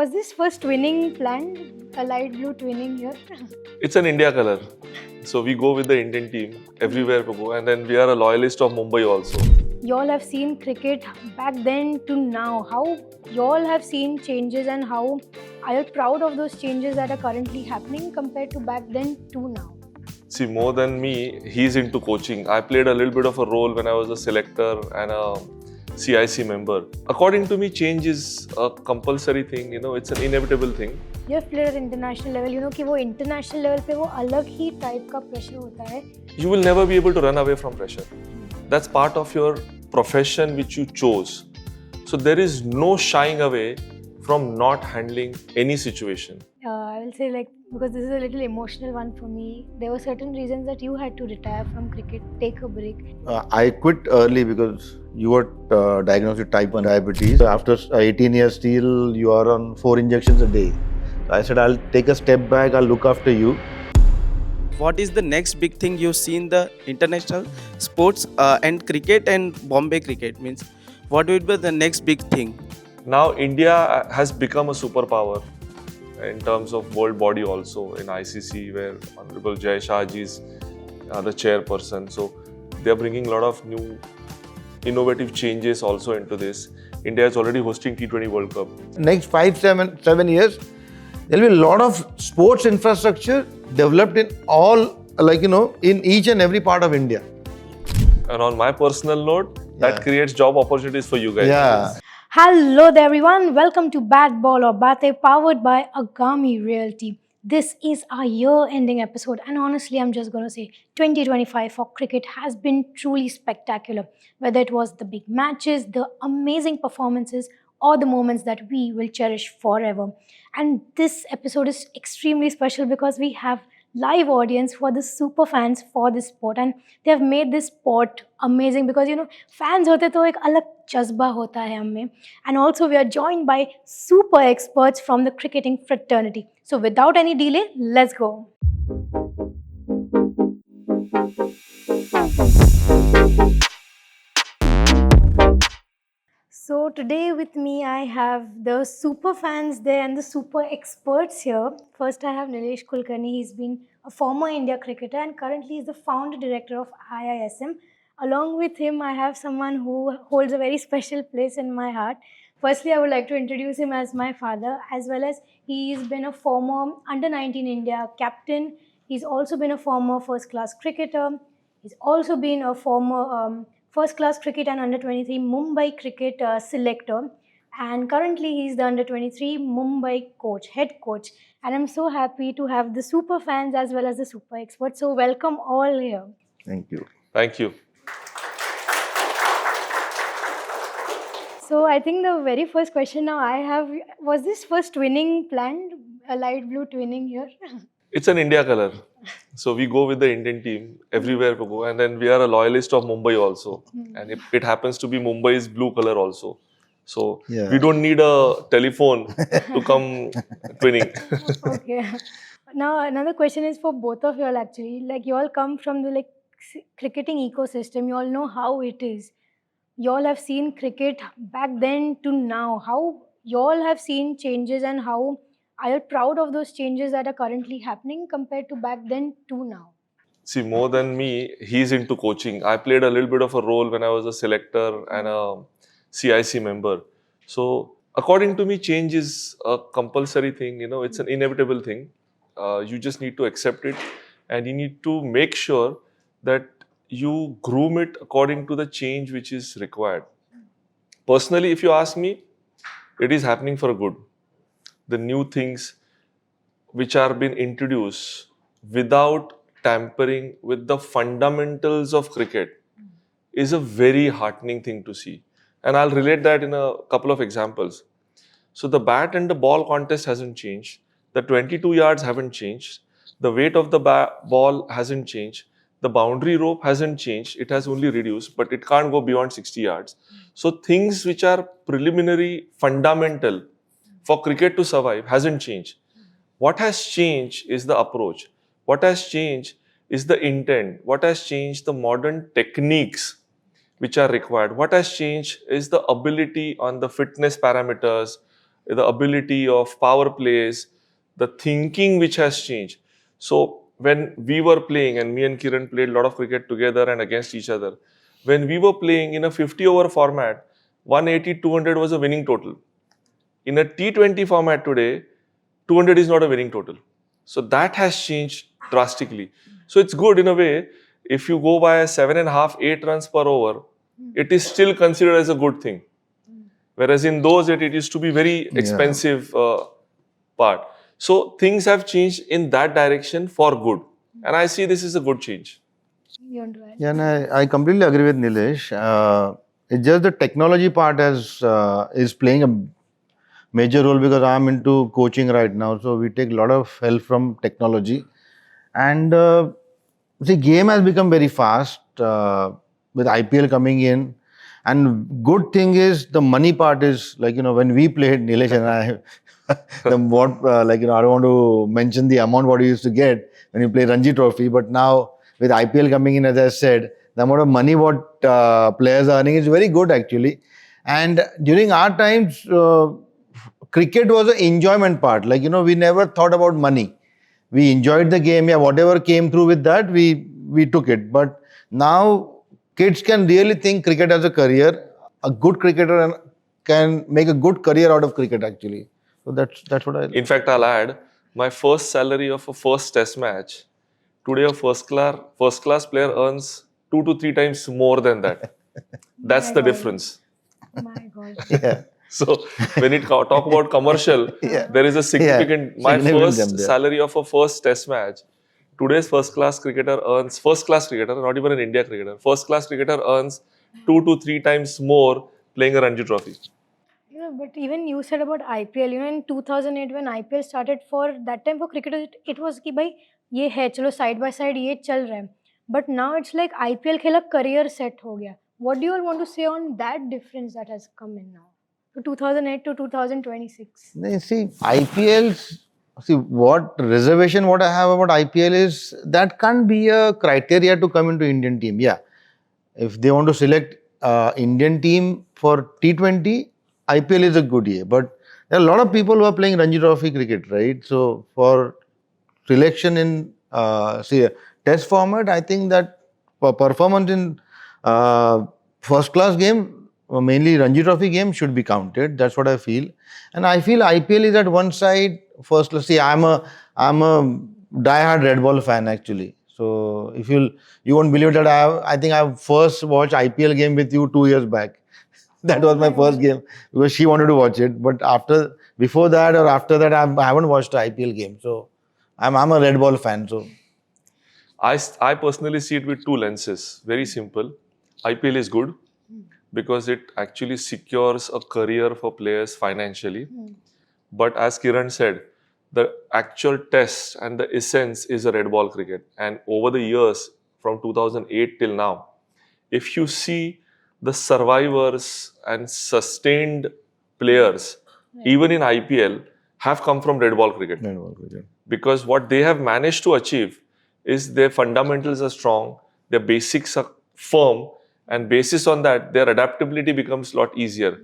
Was this first twinning planned? A light blue twinning here? It's an India color. So we go with the Indian team everywhere we go, and then we are a loyalist of Mumbai also. Y'all have seen cricket back then to now. How y'all have seen changes and how are you proud of those changes that are currently happening compared to back then to now? See, more than me, he's into coaching. I played a little bit of a role when I was a selector and a CIC member. According to me, change is a compulsory thing, it's an inevitable thing. You have played at international level, कि वो international level पे वो अलग ही type का pressure होता है. You will never be able to run away from pressure. That's part of your profession which you chose. So there is no shying away from not handling any situation. I will say because this is a little emotional one for me, there were certain reasons that you had to retire from cricket, take a break. I quit early because you were diagnosed with type 1 diabetes. After 18 years still you are on 4 injections a day. I said I'll take a step back, I'll look after you. What is the next big thing you see in the international sports and cricket and Bombay cricket? Means what will be the next big thing? Now India has become a superpower in terms of world body also in ICC, where Honorable Jai Shah ji is the chairperson. So they are bringing a lot of new innovative changes also into this. India is already hosting T20 World Cup. Next 7 years, there will be a lot of sports infrastructure developed in all, in each and every part of India. And on my personal note, that creates job opportunities for you guys. Yeah. Hello there everyone, welcome to Bat Ball or Baatein powered by Agami Realty. This is our year-ending episode and honestly I'm just going to say 2025 for cricket has been truly spectacular. Whether it was the big matches, the amazing performances or the moments that we will cherish forever. And this episode is extremely special because we have live audience who are the super fans for this sport and they have made this sport amazing because fans hote to ek alag jazba hota hai hum mein. And also we are joined by super experts from the cricketing fraternity. So without any delay, let's go. So today with me I have the super fans there and the super experts here. First I have Nilesh Kulkarni. He's been a former India cricketer and currently is the founder director of IISM. Along with him I have someone who holds a very special place in my heart. Firstly I would like to introduce him as my father, as well as he's been a former under-19 India captain. He's also been a former first-class cricketer. He's also been a former first-class cricket and under-23 Mumbai cricket selector. And currently he's the under-23 Mumbai coach, head coach. And I'm so happy to have the super fans as well as the super experts. So welcome all here. Thank you. Thank you. So I think the very first question now I have, was this first twinning planned? A light blue twinning here? It's an India color. So we go with the Indian team everywhere we go, and then we are a loyalist of Mumbai also. And it happens to be Mumbai's blue color also. So we don't need a telephone to come twinning. Okay. Now another question is for both of you all actually. Like you all come from the cricketing ecosystem. You all know how it is. You all have seen cricket back then to now. How you all have seen changes and how are you proud of those changes that are currently happening compared to back then to now? See, more than me, he's into coaching. I played a little bit of a role when I was a selector and a CIC member. So according to me, change is a compulsory thing, it's an inevitable thing. You just need to accept it and you need to make sure that you groom it according to the change which is required. Personally, if you ask me, it is happening for good. The new things which are being introduced without tampering with the fundamentals of cricket is a very heartening thing to see. And I'll relate that in a couple of examples. So the bat and the ball contest hasn't changed. The 22 yards haven't changed. The weight of the ball hasn't changed. The boundary rope hasn't changed. It has only reduced, but it can't go beyond 60 yards. So things which are preliminary, fundamental for cricket to survive hasn't changed. What has changed is the approach. What has changed is the intent. What has changed the modern techniques which are required. What has changed is the ability on the fitness parameters, the ability of power plays, the thinking which has changed. So when we were playing, and me and Kiran played a lot of cricket together and against each other, when we were playing in a 50 over format, 180, 200 was a winning total. In a T20 format today, 200 is not a winning total. So that has changed drastically. So it's good in a way. If you go by 7.5, 8 runs per over, it is still considered as a good thing. Whereas in those days, it used to be very expensive part. So things have changed in that direction for good. And I see this is a good change. You want to add? Yeah, and I completely agree with Nilesh. It's just the technology part is playing a major role because I'm into coaching right now. So we take a lot of help from technology. And the game has become very fast with IPL coming in. And good thing is the money part is like, when we played, Nilesh and I, I don't want to mention the amount what we used to get when you play Ranji Trophy. But now with IPL coming in, as I said, the amount of money what players are earning is very good actually. And during our times, cricket was an enjoyment part. We never thought about money. We enjoyed the game. Yeah, whatever came through with that, we took it. But now kids can really think cricket as a career. A good cricketer can make a good career out of cricket actually. So that's what I. In fact, I'll add my first salary of a first test match. Today, a first class player earns 2 to 3 times more than that. That's My the God. difference. My God. Yeah. So when it talk about commercial, Yeah. there is a significant. My significant first jump there. salary of a first test match. Today's first-class cricketer, not even an India cricketer, first-class cricketer earns 2 to 3 times more playing a Ranji Trophy. Yeah, but even you said about IPL, in 2008 when IPL started, for that time for cricketers, it was कि भाई ये है चलो side by side ये चल रहा है. But now it's like IPL खेला career set हो गया. What do you all want to say on that difference that has come in now? To 2008 to 2026. See, what reservation what I have about IPL is that can't be a criteria to come into Indian team. Yeah, if they want to select Indian team for T20, IPL is a good year. But there are a lot of people who are playing Ranji Trophy cricket, right? So for selection in test format, I think that performance in first class game, mainly Ranji Trophy game, should be counted. That's what I feel. And I feel IPL is at one side. First, let's see, I'm a diehard Red Ball fan actually. So if you won't believe that I think I first watched IPL game with you 2 years back. That was my first game because she wanted to watch it. But before that or after that, I haven't watched the IPL game. So I'm a Red Ball fan. So I personally see it with two lenses. Very simple. IPL is good because it actually secures a career for players financially. But as Kiran said, the actual test and the essence is a red ball cricket. And over the years, from 2008 till now, if you see the survivors and sustained players, even in IPL, have come from red ball cricket. Red Ball cricket. Because what they have managed to achieve is their fundamentals are strong, their basics are firm, and basis on that, their adaptability becomes a lot easier.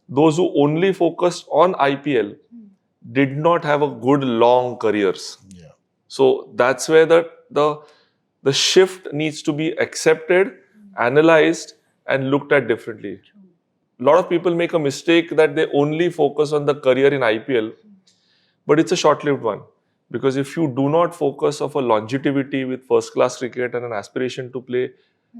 Those who only focused on IPL did not have a good long careers. Yeah. So that's where the shift needs to be accepted, analyzed, and looked at differently. A lot of people make a mistake that they only focus on the career in IPL, but it's a short-lived one. Because if you do not focus of a longevity with first-class cricket and an aspiration to play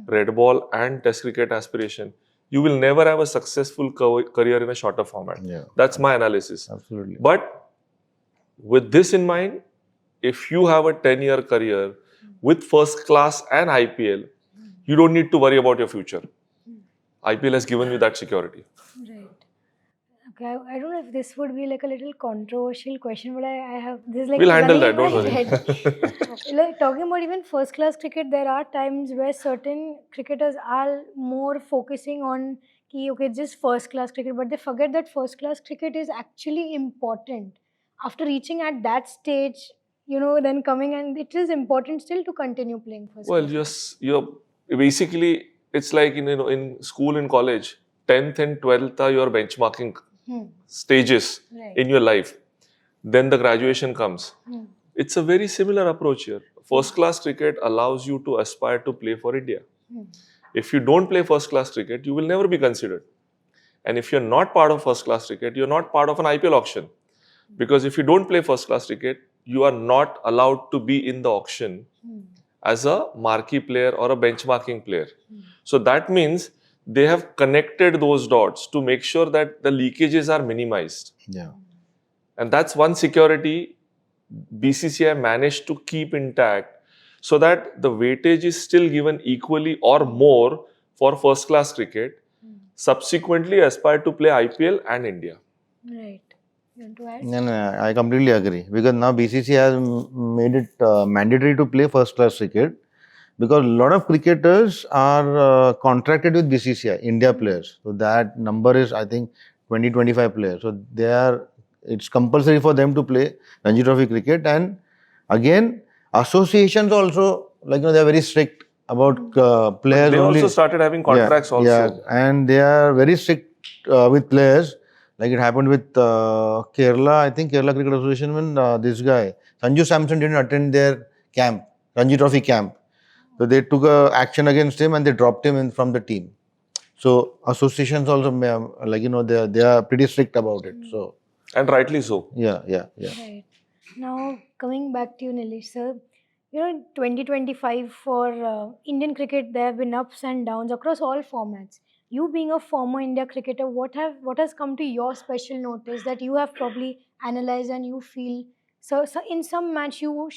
red ball and test cricket aspiration, you will never have a successful career in a shorter format. Yeah. That's my analysis. Absolutely. But with this in mind, if you have a 10-year career with first class and IPL, you don't need to worry about your future. IPL has given you that security. Right. Okay, I don't know if this would be like a little controversial question, but I have this like We'll handle running that, in don't my worry. head. Like talking about even first class cricket, there are times where certain cricketers are more focusing on okay, just first class cricket, but they forget that first class cricket is actually important. After reaching at that stage, then coming, and it is important still to continue playing first Well, class. you're basically, it's like in school and college, 10th and 12th are your benchmarking stages Right. in your life. Then the graduation comes. Hmm. It's a very similar approach here. First class cricket allows you to aspire to play for India. Hmm. If you don't play first class cricket, you will never be considered. And if you're not part of first class cricket, you're not part of an IPL auction. Because if you don't play first class cricket, you are not allowed to be in the auction as a marquee player or a benchmarking player. So that means they have connected those dots to make sure that the leakages are minimized. Yeah. And that's one security BCCI managed to keep intact so that the weightage is still given equally or more for first class cricket. Subsequently, aspire to play IPL and India. Right. You want to add? No, I completely agree because now BCCI has made it mandatory to play first class cricket because a lot of cricketers are contracted with BCCI, India players. So that number is, I think, 20-25 players. So it's compulsory for them to play Ranji Trophy cricket. And again, associations also, they're very strict about players They only. also started having contracts Yeah, also. and they are very strict with players. Like it happened with Kerala, I think Kerala Cricket Association when this guy, Sanju Samson didn't attend their camp, Ranji Trophy camp. So they took action against him and they dropped him from the team. So associations also, they are pretty strict about it. So And rightly so. yeah. Right. Now, coming back to you, Nilesh, sir, in 2025 for Indian cricket, there have been ups and downs across all formats. You being a former India cricketer, what has come to your special notice that you have probably analyzed and you feel so in some match you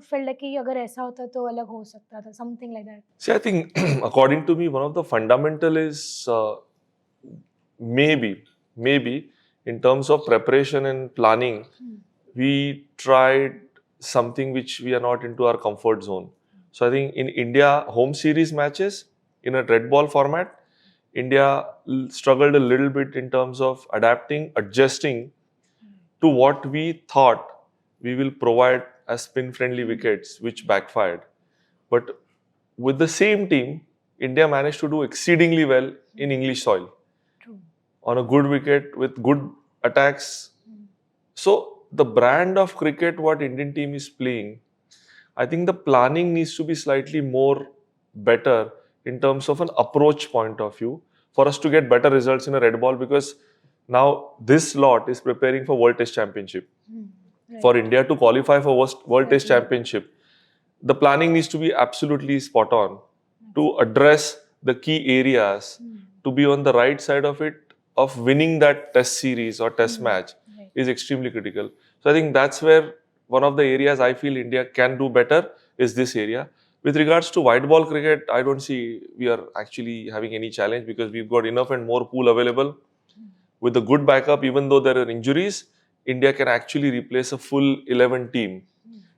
felt like कि अगर ऐसा होता तो अलग हो सकता था, something like that. See, I think according to me, one of the fundamental is maybe in terms of preparation and planning, we tried something which we are not into our comfort zone. So I think in India home series matches in a red ball format, India struggled a little bit in terms of adjusting to what we thought we will provide as spin friendly wickets, which backfired. But with the same team, India managed to do exceedingly well in English soil True. on a good wicket with good attacks. So the brand of cricket what Indian team is playing, I think the planning needs to be slightly more better in terms of an approach point of view for us to get better results in a red ball because now this lot is preparing for World Test Championship. Right. For India to qualify for World Test Championship, the planning needs to be absolutely spot on to address the key areas to be on the right side of it of winning that test series or test match Right. is extremely critical. So I think that's where one of the areas I feel India can do better is this area. With regards to white ball cricket, I don't see we are actually having any challenge because we've got enough and more pool available. With a good backup, even though there are injuries, India can actually replace a full 11 team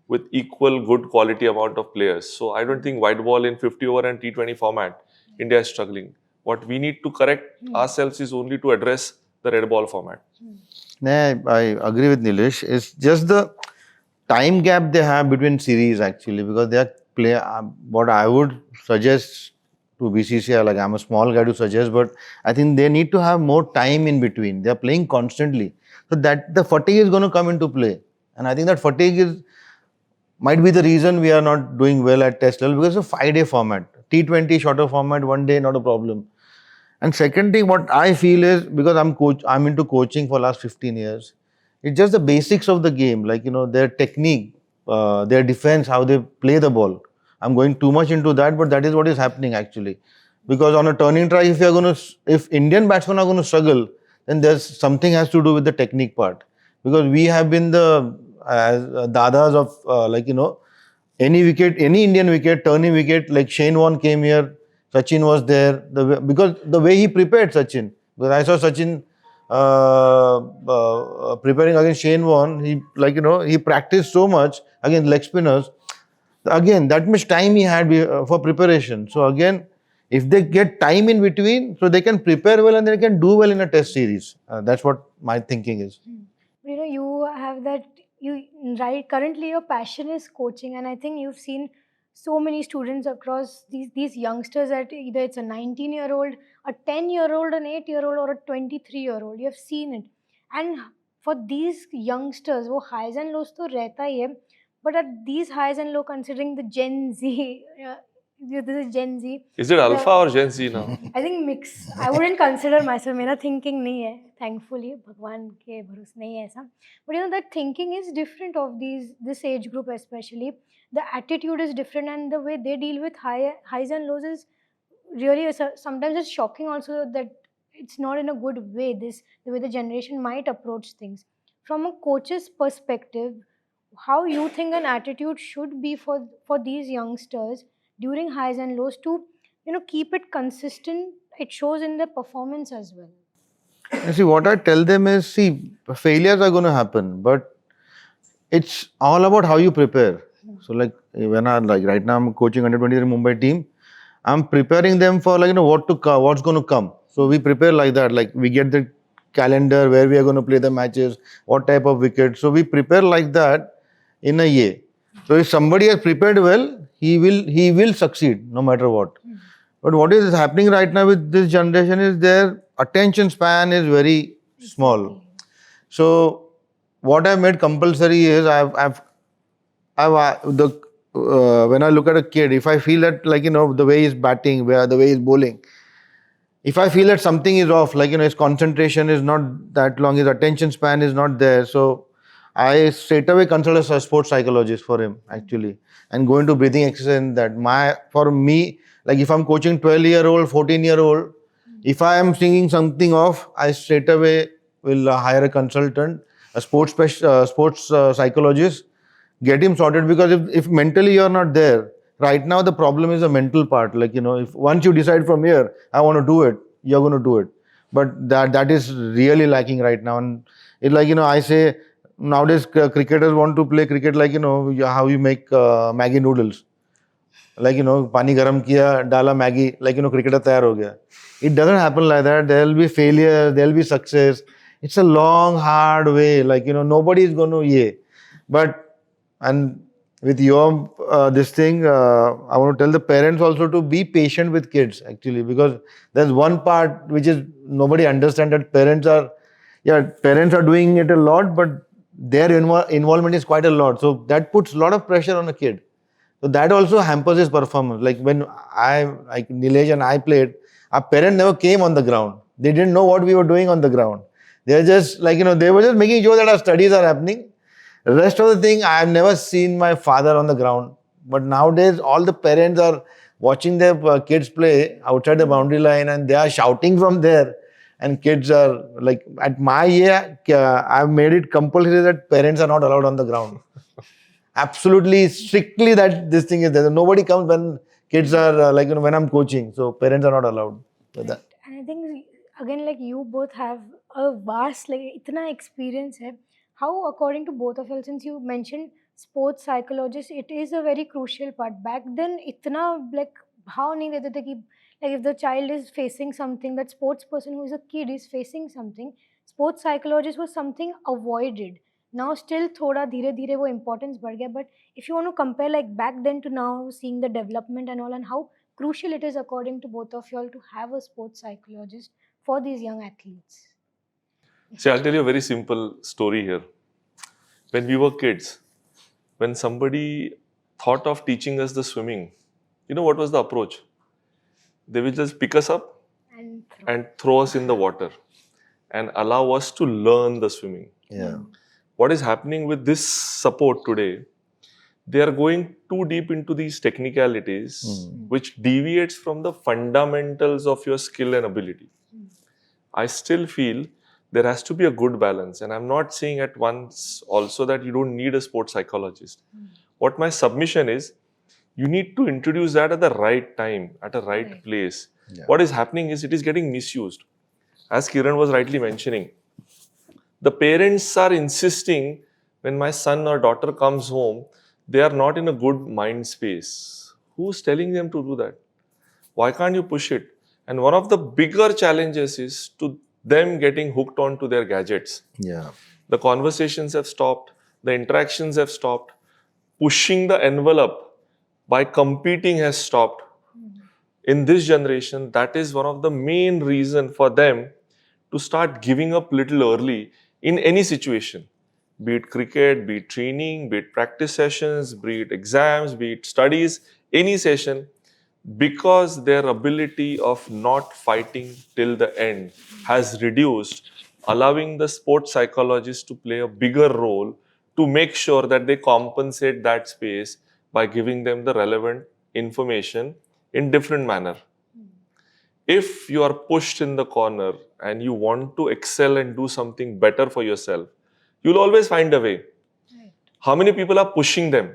with equal good quality amount of players. So I don't think white ball in 50 over and T20 format, India is struggling. What we need to correct ourselves is only to address the red ball format. I agree with Nilesh. It's just the time gap they have between series actually because they are what I would suggest to BCCI, like I'm a small guy to suggest, but I think they need to have more time in between. They are playing constantly, so that the fatigue is going to come into play, and I think that fatigue might be the reason we are not doing well at test level because it's a 5-day format. T20 shorter format, 1 day not a problem. And second thing, what I feel is because I'm into coaching for last 15 years. It's just the basics of the game, like their technique, their defense, how they play the ball. I'm going too much into that, but that is what is happening actually. Because on a turning try, if Indian batsmen are going to struggle, then there's something has to do with the technique part. Because we have been the dadas of any wicket, any Indian wicket, turning wicket, like Shane Warne came here, Sachin was there. Because the way he prepared Sachin, because I saw Sachin preparing against Shane Warne, he practiced so much against leg spinners. Again, that much time he had for preparation. So again, if they get time in between, so they can prepare well and they can do well in a test series. That's what my thinking is. You have that right currently your passion is coaching, and I think you've seen so many students across these youngsters, at either it's a 19-year-old, a 10-year-old, an 8-year-old, or a 23-year-old. You have seen it. And for these youngsters, वो highs and lows तो रहता ही है, but at these highs and low, considering the Gen Z, this is Gen Z. Is it Alpha or Gen Z now? I think mix. I wouldn't consider myself. मेरा thinking नहीं है. Thankfully, भगवान के भरोसे नहीं है ऐसा. But that thinking is different of this age group especially. The attitude is different, and the way they deal with highs and lows is really sometimes it's shocking also that it's not in a good way. The way the generation might approach things. From a coach's perspective, how you think an attitude should be for these youngsters during highs and lows to keep it consistent. It shows in the performance as well. And see, what I tell them is, see, failures are going to happen, but it's all about how you prepare. So like when right now I'm coaching under 23 Mumbai team, I'm preparing them for what's going to come. So we prepare like that. Like we get the calendar where we are going to play the matches, what type of wicket. So we prepare like that in a year. So if somebody has prepared well, he will succeed no matter what. But what is happening right now with this generation is their attention span is very small. So what I made compulsory is when I look at a kid, if I feel that the way he's batting, the way he's bowling, if I feel that something is off, his concentration is not that long, his attention span is not there, so I straight away consult a sports psychologist for him actually, and go into breathing exercise. And that for me, like if I'm coaching 12-year-old, 14-year-old, if I am seeing something off, I straight away will hire a consultant, a sports psychologist, get him sorted. Because if mentally you're not there, right now the problem is the mental part. If once you decide from here, I want to do it, you're going to do it. But that is really lacking right now. And it's I say, nowadays cricketers want to play cricket how you make Maggi noodles. पानी गरम किया, डाला Maggi, cricketer तैयार हो गया. It doesn't happen like that. There will be failure, there will be success. It's a long, hard way. Nobody is going to But, and with your this thing, I want to tell the parents also to be patient with kids actually, because there's one part which is nobody understands, that parents are doing it a lot, but their involvement is quite a lot. So that puts a lot of pressure on a kid. So that also hampers his performance. Like when Nilesh and I played, our parents never came on the ground. They didn't know what we were doing on the ground. They're just they were just making sure that our studies are happening. The rest of the thing, I have never seen my father on the ground. But nowadays, all the parents are watching their kids play outside the boundary line, and they are shouting from there. And kids are at my year, I've made it compulsory that parents are not allowed on the ground. Absolutely, strictly that this thing is there. Nobody comes when kids are when I'm coaching. So parents are not allowed with that. And I think again, you both have a vast itna experience hai. How, according to both of you, since you mentioned sports psychologist, it is a very crucial part. Back then, itna how nahi dete the ki if the child is facing something, that sports person who is a kid is facing something, sports psychologist was something avoided. Now still thoda धीरे धीरे वो importance बढ़ गया. But if you want to compare back then to now, seeing the development and all, and how crucial it is according to both of you all to have a sports psychologist for these young athletes. See, I'll tell you a very simple story here. When we were kids, when somebody thought of teaching us the swimming, you know what was the approach? They will just pick us up and throw us in the water and allow us to learn the swimming. Yeah. What is happening with this support today? They are going too deep into these technicalities, which deviates from the fundamentals of your skill and ability. I still feel there has to be a good balance. And I'm not saying at once also that you don't need a sports psychologist. What my submission is, you need to introduce that at the right time, at a right place. Yeah. What is happening is it is getting misused. As Kiran was rightly mentioning, the parents are insisting when my son or daughter comes home, they are not in a good mind space. Who's telling them to do that? Why can't you push it? And one of the bigger challenges is to them getting hooked onto their gadgets. Yeah. The conversations have stopped. The interactions have stopped. Pushing the envelope by competing has stopped. In this generation, that is one of the main reason for them to start giving up little early in any situation, be it cricket, be it training, be it practice sessions, be it exams, be it studies, any session, because their ability of not fighting till the end has reduced, allowing the sports psychologist to play a bigger role to make sure that they compensate that space by giving them the relevant information in different manner. If you are pushed in the corner and you want to excel and do something better for yourself, you'll always find a way. How many people are pushing them?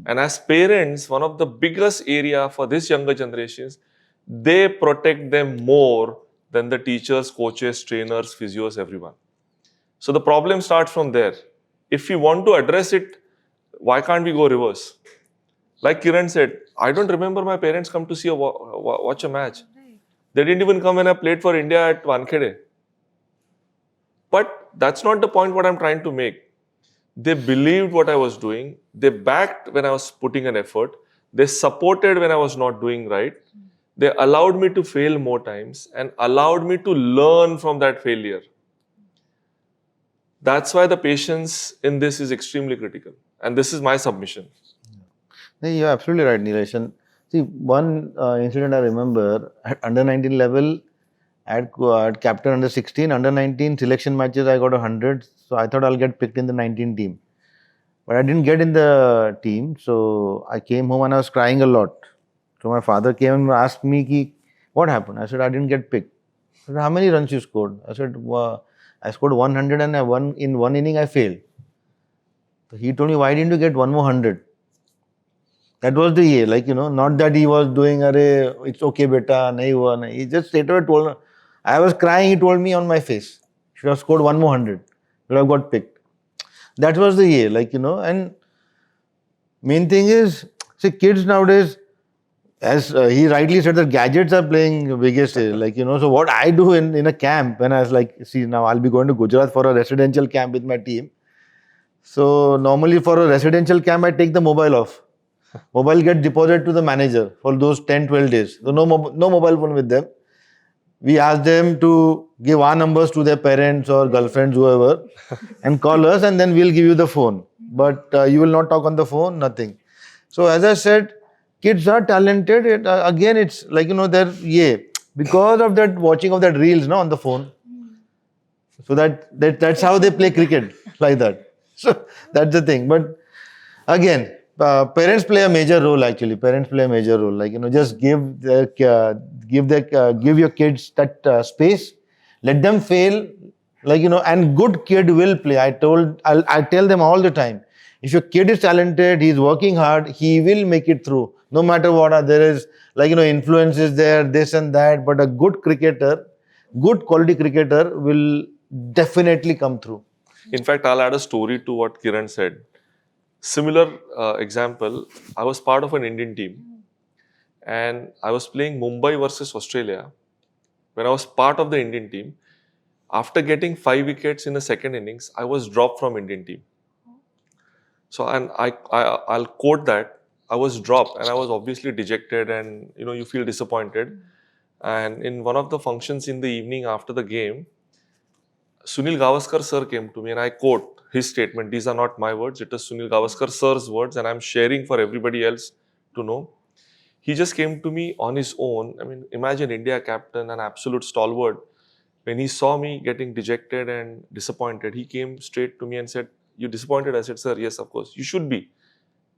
And as parents, one of the biggest area for this younger generations, they protect them more than the teachers, coaches, trainers, physios, everyone. So the problem starts from there. If we want to address it, why can't we go reverse? Like Kiran said, I don't remember my parents come to see watch a match. They didn't even come when I played for India at Wankhede. But that's not the point what I'm trying to make. They believed what I was doing. They backed when I was putting an effort. They supported when I was not doing right. They allowed me to fail more times and allowed me to learn from that failure. That's why the patience in this is extremely critical. And this is my submission. No, you're absolutely right, Nilesh. And see, one incident I remember at under 19 level, at captain under 16, under 19 selection matches, I got 100. So I thought I'll get picked in the 19 team. But I didn't get in the team. So I came home and I was crying a lot. So my father came and asked me, ki, what happened? I said, I didn't get picked. He said, how many runs you scored? I said, I scored 100 and in one inning I failed. So he told me, why didn't you get one more 100? That was the year, like, not that he was doing, it's okay, beta, nahi hua, nahi. He just straight away told me. I was crying, he told me on my face. Should have scored one more 100. Should have got picked. That was the year, and main thing is, see, kids nowadays, as he rightly said, that gadgets are playing the biggest role. So what I do in a camp, when I was like, see, now I'll be going to Gujarat for a residential camp with my team. So normally for a residential camp, I take the mobile off. Mobile gets deposited to the manager for those 10, 12 days. So no mobile phone with them. We ask them to give our numbers to their parents or girlfriends, whoever, and call us, and then we'll give you the phone. But you will not talk on the phone, nothing. So as I said, kids are talented. Again, it's like, they're, because of that watching of that reels, on the phone. So that's how they play cricket, like that. So that's the thing. But again, parents play a major role. Actually, parents play a major role. Just give your kids that space. Let them fail. And good kid will play. I tell them all the time. If your kid is talented, he's working hard, he will make it through. No matter what, there is influences there, this and that. But a good cricketer, good quality cricketer will definitely come through. In fact, I'll add a story to what Kiran said. Similar example, I was part of an Indian team and I was playing Mumbai versus Australia. When I was part of the Indian team, after getting 5 wickets in the second innings, I was dropped from Indian team. So, and I'll quote that, I was dropped and I was obviously dejected and, you feel disappointed. And in one of the functions in the evening after the game, Sunil Gavaskar sir came to me and I quote his statement. These are not my words. It is Sunil Gavaskar sir's words and I'm sharing for everybody else to know. He just came to me on his own. I mean, imagine India captain, an absolute stalwart. When he saw me getting dejected and disappointed, he came straight to me and said, you disappointed? I said, sir, yes, of course. You should be.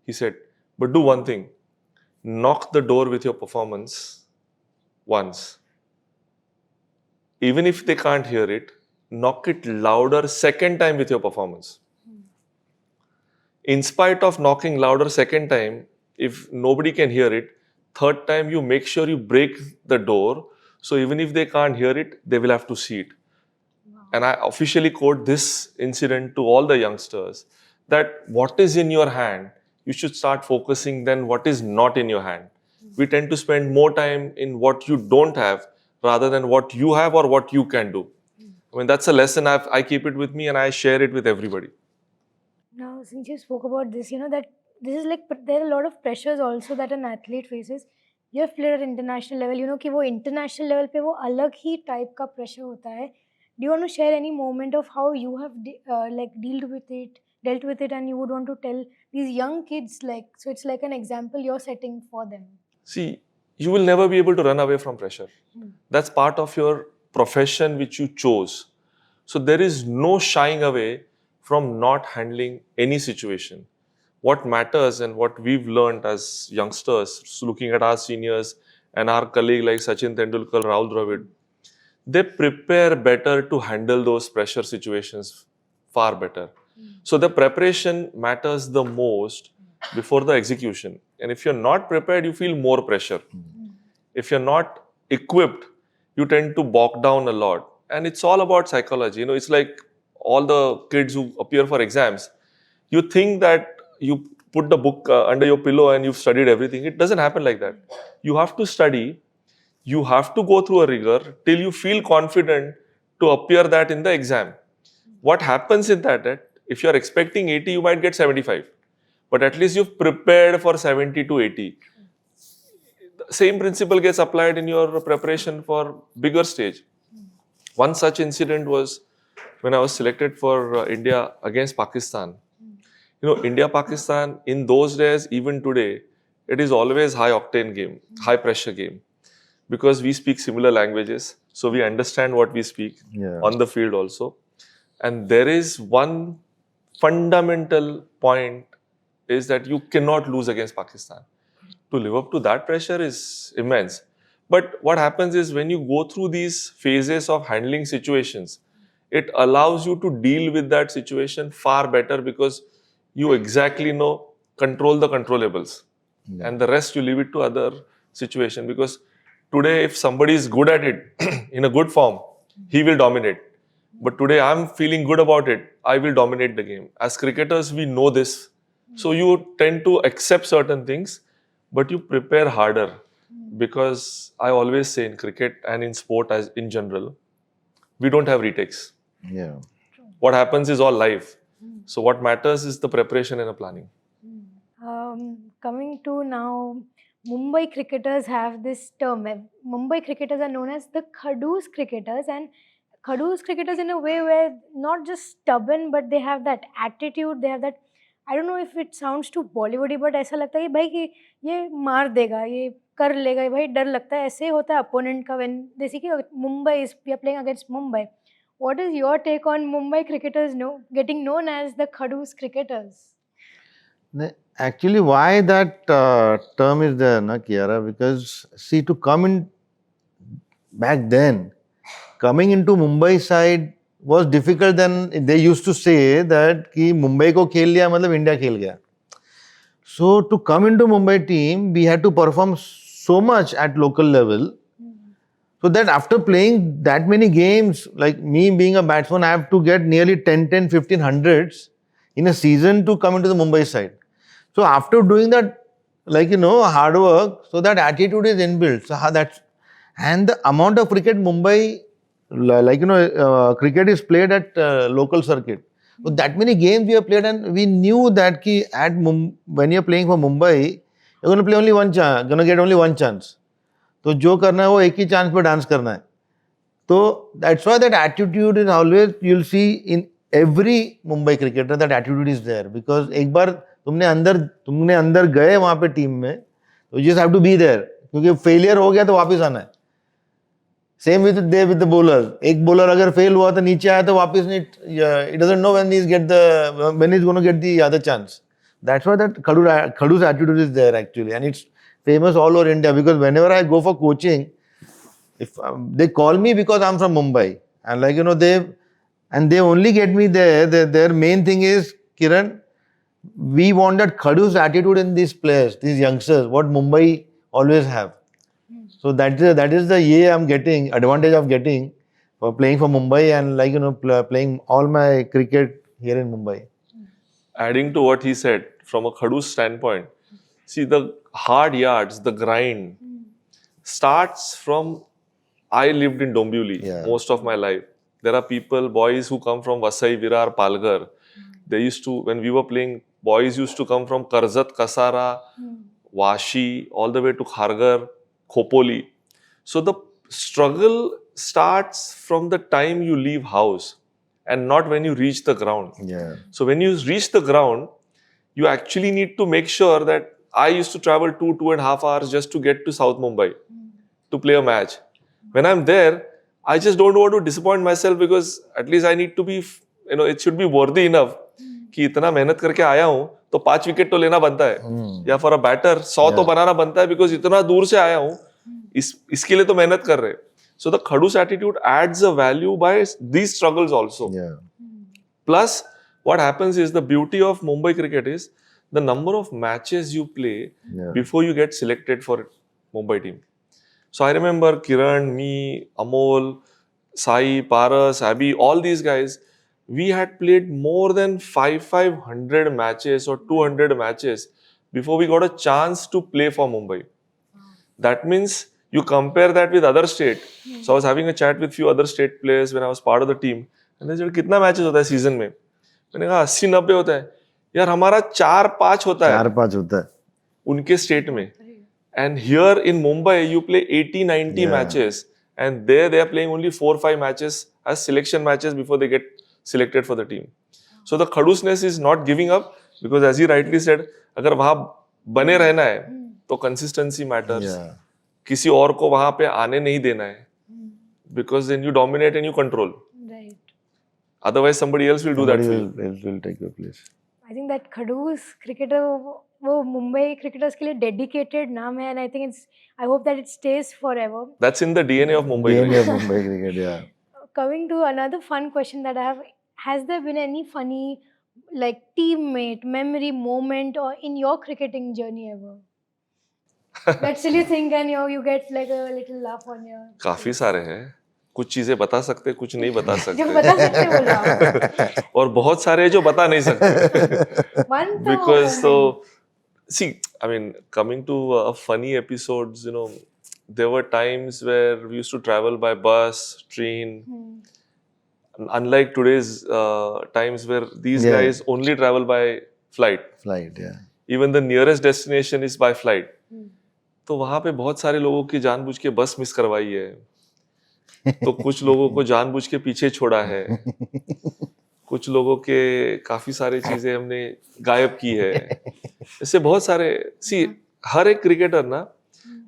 He said, but do one thing. Knock the door with your performance once. Even if they can't hear it, knock it louder second time with your performance. In spite of knocking louder second time, if nobody can hear it, third time you make sure you break the door. So even if they can't hear it, they will have to see it. Wow. And I officially quote this incident to all the youngsters that what is in your hand, you should start focusing then what is not in your hand. We tend to spend more time in what you don't have rather than what you have or what you can do. I mean, that's a lesson I keep it with me and I share it with everybody. Now, since you spoke about this, that this is like, but there are a lot of pressures also that an athlete faces. You have played at international level, you know कि वो international level पे वो अलग ही type का pressure होता है. Do you want to share any moment of how you have like dealt with it, and you would want to tell these young kids, like, so it's like an example you're setting for them? See, you will never be able to run away from pressure. That's part of your profession which you chose. So there is no shying away from not handling any situation. What matters and what we've learned as youngsters, looking at our seniors and our colleague like Sachin Tendulkar, Rahul Dravid, they prepare better to handle those pressure situations far better. So the preparation matters the most before the execution. And if you're not prepared, you feel more pressure. If you're not equipped, you tend to bog down a lot. And it's all about psychology. You know, it's like all the kids who appear for exams. You think that you put the book under your pillow and you've studied everything. It doesn't happen like that. You have to study. You have to go through a rigor till you feel confident to appear that in the exam. What happens in that if you're expecting 80, you might get 75. But at least you've prepared for 70 to 80. The same principle gets applied in your preparation for bigger stage. One such incident was when I was selected for India against Pakistan. You know, India-Pakistan, in those days, even today, it is always high octane game, high pressure game. Because we speak similar languages, so we understand what we speak on the field also. And there is one fundamental point is that you cannot lose against Pakistan. To live up to that pressure is immense. But what happens is when you go through these phases of handling situations, it allows you to deal with that situation far better because you exactly know, control the controllables. And the rest you leave it to other situation, because today if somebody is good at it, in a good form, he will dominate. But today I'm feeling good about it, I will dominate the game. As cricketers, we know this. So you tend to accept certain things, but you prepare harder. Because I always say in cricket and in sport as in general, we don't have retakes. Yeah. What happens is all live. So what matters is the preparation and the planning. Coming to now, Mumbai cricketers have this term. Mumbai cricketers are known as the Khadoos cricketers, and Khadoos cricketers in a way where not just stubborn, but they have that attitude. They have that. I don't know if it sounds too Bollywoody, but ऐसा लगता है कि भाई कि ये मार देगा, ये कर लेगा, ये भाई डर लगता है. ऐसे होता है opponent का when जैसे कि Mumbai is we are playing against Mumbai. What is your take on Mumbai cricketers getting known as the Khadoos cricketers? Actually, why that term is there, na Kiara? Because see, to come in back then, coming into Mumbai side was difficult. Than they used to say that कि Mumbai को खेल लिया मतलब India खेल गया. So to come into Mumbai team, we had to perform so much at local level. So that after playing that many games, like me being a batsman, I have to get nearly 10, 15 hundreds in a season to come into the Mumbai side. So after doing that, like, hard work, so that attitude is inbuilt. So that's, and the amount of cricket Mumbai, cricket is played at local circuit. So that many games we have played, and we knew that when you're playing for Mumbai, you're going to play only one chance, going to get only one chance. तो जो करना है वो एक ही chance पे dance करना है. तो that's why that attitude is always you will see in every Mumbai cricketer, that attitude is there. Because एक बार तुमने अंदर गए वहां पे टीम में, तो you just have to be there. क्योंकि फेलियर हो गया तो वापस आना है. Same with the bowler. एक बॉलर अगर फेल हुआ तो नीचे आया तो वापस नहीं, it doesn't know when he is gonna get the other chance. That's why that खडूस attitude is there actually, and it's famous all over India. Because whenever I go for coaching, if they call me because I'm from Mumbai, and they only get me there. Their main thing is, Kiran, we want that Khadoos attitude in these players, these youngsters, what Mumbai always have. So that is the I'm getting advantage of getting for playing for Mumbai, and playing all my cricket here in Mumbai. Adding to what he said, from a Khadoos standpoint, see, the hard yards, the grind starts from, I lived in Dombivli most of my life. There are people, boys who come from Vasai, Virar, Palghar. They used to, when we were playing, boys used to come from Karzat, Kasara, Washi, all the way to Khargar, Khopoli. So the struggle starts from the time you leave house and not when you reach the ground. Yeah. So when you reach the ground, you actually need to make sure that I used to travel 2.5 hours just to get to South Mumbai to play a match. When I'm there, I just don't want to disappoint myself because at least I need to be, it should be worthy enough कि इतना मेहनत करके आया हूँ तो 5 wicket तो लेना बनता है या फॉर अ बैटर 100 तो बनाना बनता है बिकॉज इतना दूर से आया हूँ इसके लिए तो मेहनत कर रहे. So the Khadus attitude adds a value by these struggles also. Yeah. Plus, what happens is the beauty of Mumbai cricket is the number of matches you play before you get selected for Mumbai team. So I remember Kiran, me, Amol, Sai, Paras, Abhi, all these guys, we had played more than 500 matches or 200 matches before we got a chance to play for Mumbai. That means you compare that with other state. So I was having a chat with few other state players when I was part of the team. And they said, कितना matches होता है season में? मैंने कहा 80-90 होता है. यार हमारा 4-5 होता है. 4-5 होता है. उनके state में. And here in Mumbai, you play 80-90 matches. And there they are playing only 4-5 matches as selection matches before they get selected for the team. So the Khadusness is not giving up because as he rightly said, अगर वहाँ बने रहना है तो consistency matters. Yeah. किसी और को वहाँ पे आने नहीं देना है. Because then you dominate and you control. Right. Otherwise somebody else will do that for you. Will take your place. I think that Khadus cricketer वो मुंबई cricketers के लिए dedicated नाम है and I think I hope that it stays forever. That's in the DNA of Mumbai. DNA of Mumbai cricket, yeah. Coming to another fun question that I have, has there been any funny like teammate memory moment or in your cricketing journey ever? That silly thing and you get like a little laugh on your. काफी सारे हैं. कुछ चीजें बता सकते, कुछ नहीं बता सकते. जो बता सकते हो बोला. और बहुत सारे हैं जो बता नहीं सकते. One तो Because so, see, I mean, coming to funny episodes, there were times where we used to travel by bus, train. Unlike today's times where these guys only travel by flight. Flight, yeah. Even the nearest destination is by flight. तो वहाँ पे बहुत सारे लोगों की जानबूझ के बस मिस करवाई है. तो कुछ लोगों को जानबूझ के पीछे छोड़ा है. कुछ लोगों के काफी सारी चीजें हमने गायब की है. ऐसे बहुत सारे. सी हर एक क्रिकेटर ना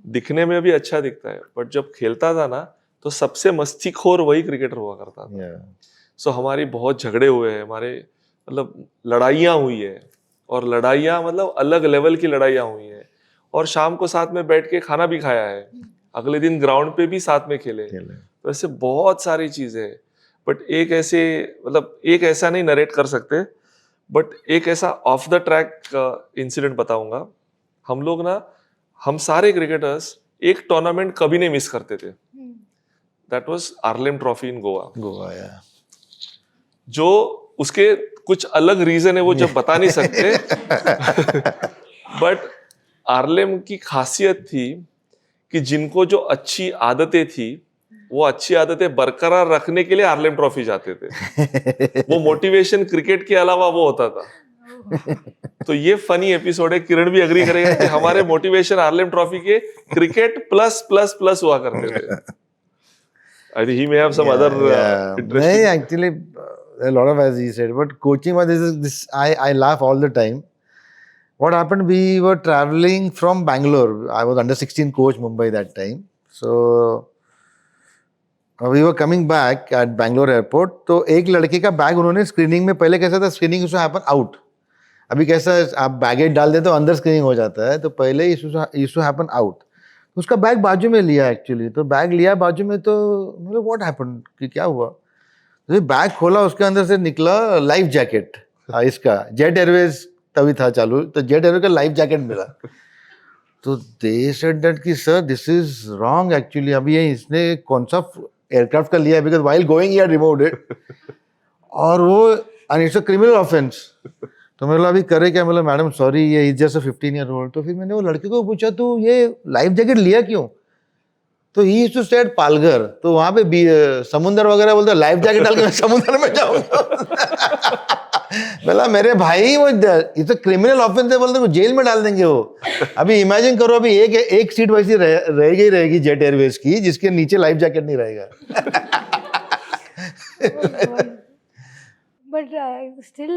दिखने में भी अच्छा दिखता है बट जब खेलता था ना तो सबसे मस्तीखोर वही क्रिकेटर हुआ करता था. सो हमारी बहुत झगड़े हुए हैं. हमारे मतलब लड़ाइयाँ हुई है और लड़ाइयाँ मतलब अलग लेवल की लड़ाइयाँ हुई है और शाम को साथ में बैठ के खाना भी खाया है. अगले दिन ग्राउंड पे भी साथ में खेले. तो ऐसे बहुत सारी चीजें हैं. बट एक ऐसा नहीं नरेट कर सकते बट एक ऐसा ऑफ द ट्रैक इंसिडेंट बताऊंगा. हम सारे क्रिकेटर्स एक टूर्नामेंट कभी नहीं मिस करते थे. That was Arlem trophy in Goa. जो उसके कुछ अलग रीजन है वो जब बता नहीं सकते. बट आर्लेम की खासियत थी कि जिनको जो अच्छी आदतें थी वो अच्छी आदतें बरकरार रखने के लिए आर्लेम ट्रॉफी जाते थे. वो मोटिवेशन क्रिकेट के अलावा वो होता था. तो ये फनी एपिसोड है. किरण भी एग्री करेगा कि हमारे मोटिवेशन आर्लेम ट्रॉफी के क्रिकेट प्लस प्लस प्लस हुआ करते थे. I think he may have some other interesting. No, actually, a lot of as he said, but coaching this I laugh all the time. What happened? We were traveling from Bangalore. I was under 16 coach Mumbai that time. So we were coming back at Bangalore airport. तो एक लड़के का bag उन्होंने screening में पहले कैसा था screening उसमें हैपन आउट. अभी कैसा आप बैगेज डाल देते तो अंदर स्क्रीनिंग हो जाता है. तो पहले इशू हैपन आउट. उसका बैग बाजू में लिया एक्चुअली. तो बैग लिया बाजू में तो मतलब व्हाट हैपन कि क्या हुआ. तो बैग खोला उसके अंदर से निकला लाइफ जैकेट. इसका जेट एयरवेज तभी था चालू. तो जेट एयरवेज का लाइफ जैकेट मिला. तो दे सेड दैट कि sir this is wrong actually. अभी ये इसने कौन सा एयरक्राफ्ट का लिया है because while going he had removed it. और वो and it's a criminal offence. तो मैं बोला अभी करे क्या. मतलब मैडम सॉरी ये इज जस्ट अ 15-year-old. तो फिर मैंने वो लड़के को पूछा तू ये लाइफ जैकेट लिया क्यों. तो he used to stay at Palghar. तो वहाँ पे समुंदर वगैरह बोलते लाइफ जैकेट डाल के मैं समुंदर में जाऊँगा. बोला मेरे भाई वो इट्स अ क्रिमिनल ऑफेंस है, बोलते वो जेल में डाल देंगे वो. अभी इमेजिन करो, अभी एक सीट वैसी रहेगी जेट एयरवेज की, जिसके नीचे लाइफ जैकेट नहीं रहेगा. Oh God. But still,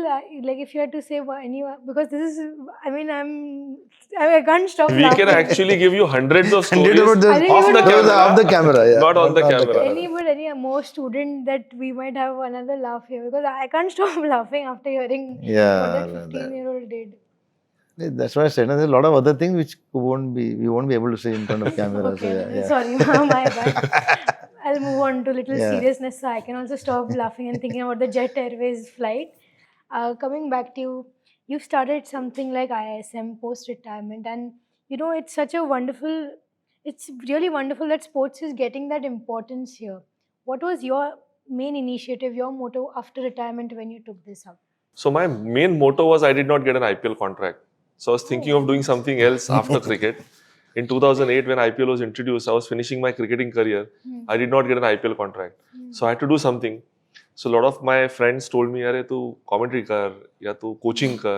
like if you had to say anyone, because this is, I mean, I can't stop We can laughing. actually give you hundreds of Hundred stories about this, I think off you the would- camera, off the camera, yeah, not on the camera. any more student that we might have another laugh here, because I can't stop laughing after hearing what that Yeah, 15-year-old did. that's why I said. There's a lot of other things which we won't be able to say in front of camera. Okay, So yeah. sorry, my bad. I'll move on to little Yeah. seriousness so I can also stop laughing and thinking about the Jet Airways flight. Coming back to you, you started something like ISM post retirement, and it's such a wonderful, it's really wonderful that sports is getting that importance here. What was your main initiative, your motto after retirement when you took this up? So my main motto was I did not get an IPL contract. So I was thinking of doing something else after cricket. In 2008, when IPL was introduced, I was finishing my cricketing career. I did not get an IPL contract. So I had to do something. So a lot of my friends told me, "Arey, tu commentary kar, ya tu coaching kar."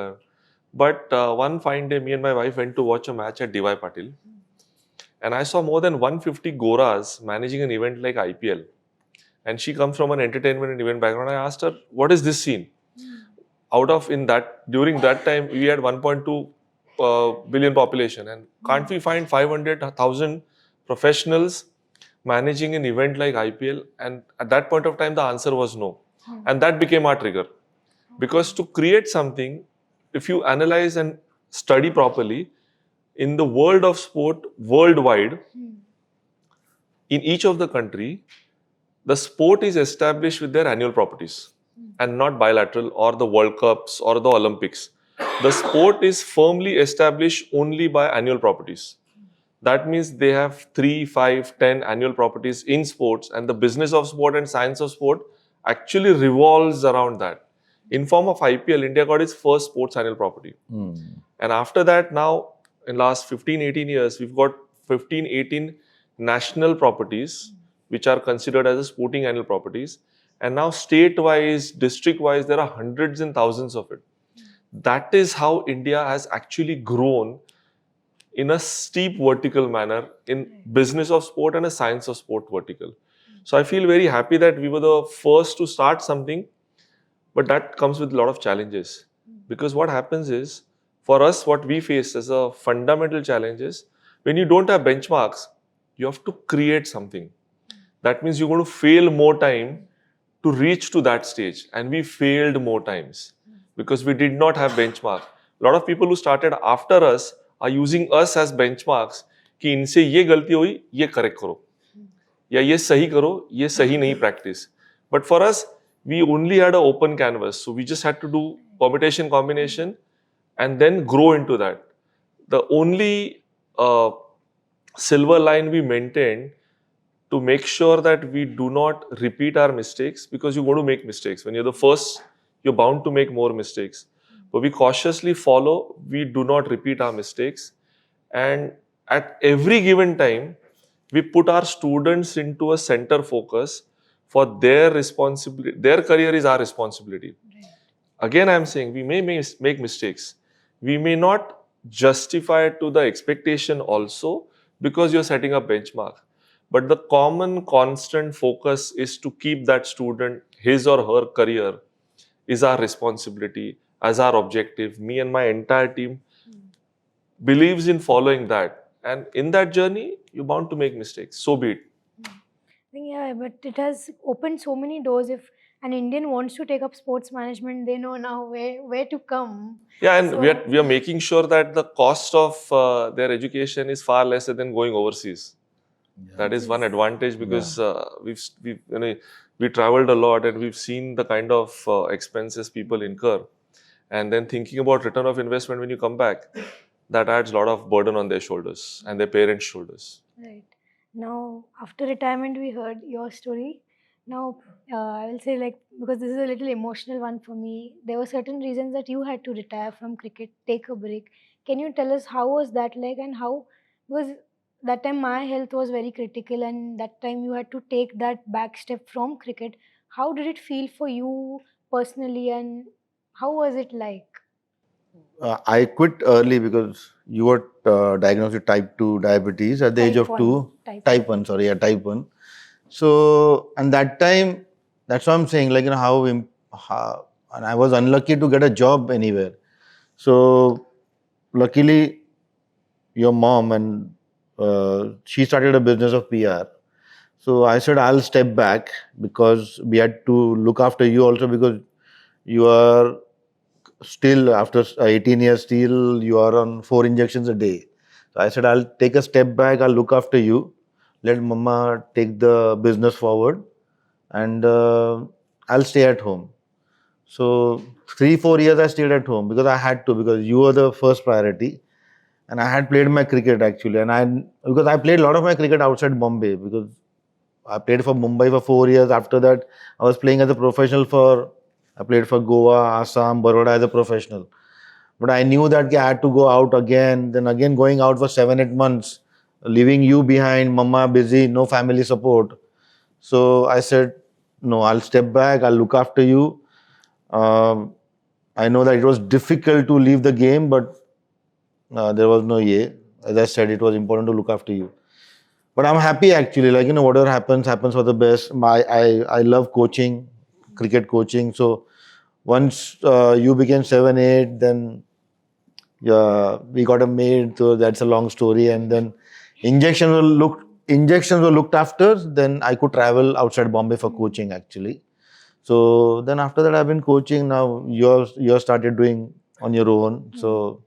But one fine day, me and my wife went to watch a match at DY Patil. And I saw more than 150 Goras managing an event like IPL. And she comes from an entertainment and event background. I asked her, "What is this scene?" During that time, we had 1.2 billion population, and can't we find 500,000 professionals managing an event like IPL? And at that point of time, the answer was no. And that became our trigger. Because to create something, if you analyze and study properly, in the world of sport worldwide, in each of the country, the sport is established with their annual properties and not bilateral or the World Cups or the Olympics. The sport is firmly established only by annual properties. That means they have 3, 5, 10 annual properties in sports, and the business of sport and science of sport actually revolves around that. In form of IPL, India got its first sports annual property. And after that, now in last 15, 18 years, we've got 15, 18 national properties which are considered as a sporting annual properties. And now state-wise, district-wise, there are hundreds and thousands of it. That is how India has actually grown in a steep vertical manner in business of sport and a science of sport vertical. So I feel very happy that we were the first to start something, but that comes with a lot of challenges. Because what happens is, for us, what we face as a fundamental challenge is, when you don't have benchmarks, you have to create something. That means you're going to fail more time to reach to that stage. And we failed more times because we did not have benchmark. A lot of people who started after us are using us as benchmarks कि इनसे ये गलती हुई, ये correct करो. या ये सही करो, ये सही नहीं practice. But for us, we only had an open canvas. So we just had to do permutation, combination, and then grow into that. The only silver line we maintained to make sure that we do not repeat our mistakes, because you're going to make mistakes. When you're the first, you're bound to make more mistakes. But we cautiously follow, we do not repeat our mistakes. And at every given time, we put our students into a center focus for their responsibility. Their career is our responsibility. Again, I'm saying we may make mistakes. We may not justify it to the expectation also, because you're setting a benchmark. But the common constant focus is to keep that student, his or her career is our responsibility, as our objective. Me and my entire team believes in following that. And in that journey, you're bound to make mistakes. So be it. I think, yeah, but it has opened so many doors. If an Indian wants to take up sports management, they know now where to come. Yeah, and So- we are making sure that the cost of their education is far lesser than going overseas. That is one advantage, because we traveled a lot and we've seen the kind of expenses people incur, and then thinking about return of investment when you come back, that adds a lot of burden on their shoulders and their parents' shoulders. Right. Now, after retirement, we heard your story. Now, I will say, like, because this is a little emotional one for me, there were certain reasons that you had to retire from cricket, take a break. Can you tell us how was that like, and how, because that time my health was very critical, and that time you had to take that back step from cricket. How did it feel for you personally, and How was it like? I quit early because you were diagnosed with type 2 diabetes at the age Type of 1. 2. Type 1, sorry, yeah, type 1. So, and that time, that's what I'm saying, like, how, and I was unlucky to get a job anywhere. So, luckily, your mom and she started a business of PR. So I said I'll step back because we had to look after you also because you are still after 18 years still you are on 4 injections a day. So I said I'll take a step back, I'll look after you, let mama take the business forward, and I'll stay at home. So 3-4 years I stayed at home because I had to, because you were the first priority. And I had played my cricket actually, and because I played a lot of my cricket outside Bombay, because I played for Mumbai for 4 years. After that, I was playing as a professional I played for Goa, Assam, Baroda as a professional. But I knew that I had to go out again, then again going out for 7-8 months, leaving you behind, mama busy, no family support. So I said, no, I'll step back, I'll look after you. Um, I know that it was difficult to leave the game, but there was no yeah. As I said, it was important to look after you. But I'm happy actually, like, whatever happens, happens for the best. I love coaching, cricket coaching. So once you became 7-8, then yeah, we got a maid. So that's a long story. And then injections were looked after. Then I could travel outside Bombay for coaching actually. So then after that, I've been coaching. Now you're started doing on your own. So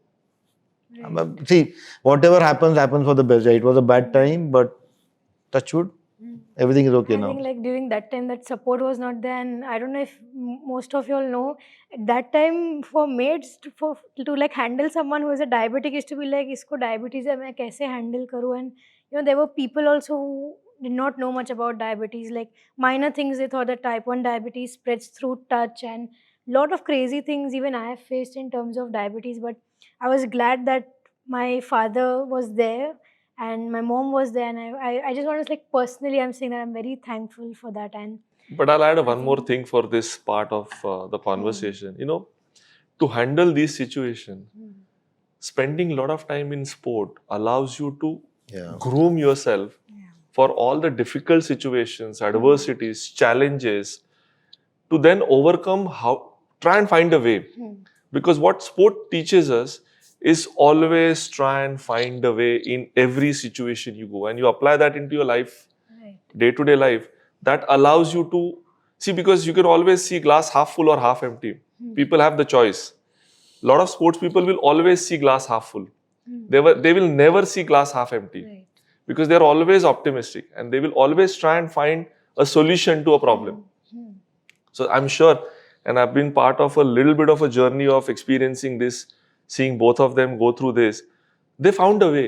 see, whatever happens, happens for the best. It was a bad time, but touch wood, everything is okay I now. think like during that time that support was not there, and I don't know if most of you all know, at that time for maids to like handle someone who is a diabetic is to be like, isko diabetes hai, main kaise handle karu? And there were people also who did not know much about diabetes, like minor things they thought that type 1 diabetes spreads through touch, and lot of crazy things even I have faced in terms of diabetes. But I was glad that my father was there and my mom was there, and I just want to like personally I'm saying that I'm very thankful for that. And But I'll add I one more think thing for this part of the conversation. To handle these situations, spending a lot of time in sport allows you to Yeah. groom yourself for all the difficult situations, adversities, challenges, to then overcome, try and find a way. Because what sport teaches us is always try and find a way in every situation you go, and you apply that into your life, right. day-to-day life. That allows you to see, because you can always see glass half full or half empty. People have the choice. A lot of sports people will always see glass half full. They will never see glass half empty, Right. because they're always optimistic and they will always try and find a solution to a problem. So I'm sure, and I've been part of a little bit of a journey of experiencing this, seeing both of them go through this. They found a way,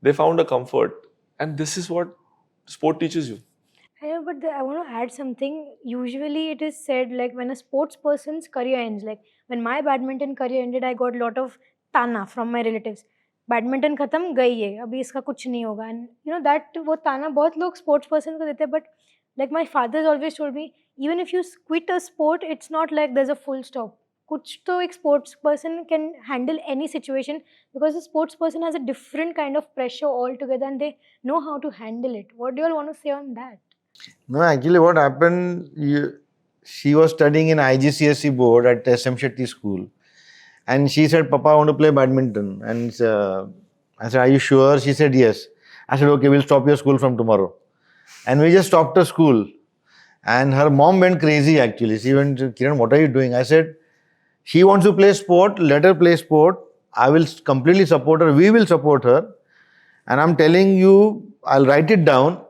they found a comfort, and this is what sport teaches you. I know, but I want to add something. Usually, it is said like when a sports person's career ends, like when my badminton career ended, I got a lot of tana from my relatives. Badminton खत्म गई है अभी इसका कुछ नहीं होगा and that वो ताना बहुत लोग स्पोर्ट्स पर्सन को देते हैं but like my father always told me even if you quit a sport it's not like there is a full stop कुछ तो एक sports person can handle any situation because the sports person has a different kind of pressure all together and they know how to handle it what do you want to say on that No, actually, what happened? She was studying in IGCSE board at SM Shetty School, and she said, "Papa, I want to play badminton." And I said, "Are you sure?" She said, "Yes." I said, "Okay, we'll stop your school from tomorrow." And we just stopped her school. And her mom went crazy. Actually, she went, "Kiran, what are you doing?" I said, "She wants to play sport. Let her play sport. I will completely support her. We will support her." And I'm telling you, I'll write it down.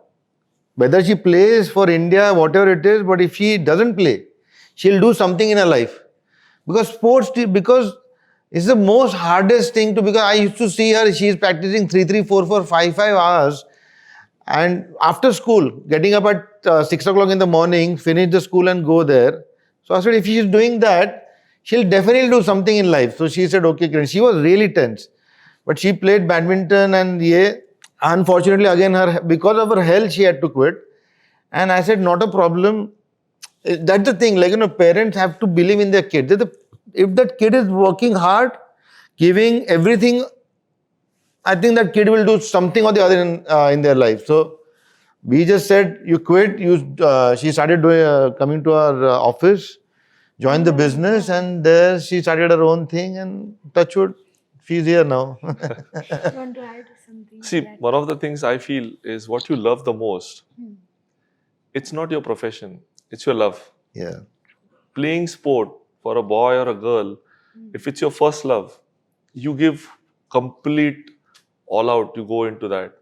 Whether she plays for India, whatever it is, but if she doesn't play, she'll do something in her life. Because it's the most hardest thing to, because I used to see her, she's practicing 3, 3, 4, 4, 5, 5 hours. And after school, getting up at 6 o'clock in the morning, finish the school and go there. So I said, if she's doing that, she'll definitely do something in life. So she said, okay, Kiran. She was really tense. But she played badminton and unfortunately, again, because of her health, she had to quit. And I said, not a problem. That's the thing, like, parents have to believe in their kids. if that kid is working hard, giving everything, I think that kid will do something or the other in their life. So we just said, you quit. She started doing, coming to our office, joined the business, and there she started her own thing. And touch wood, she's here now. You want to add something to See, that? one of the things I feel is what you love the most. Hmm. It's not your profession, it's your love. Yeah. Playing sport for a boy or a girl, if it's your first love, you give complete all out, you go into that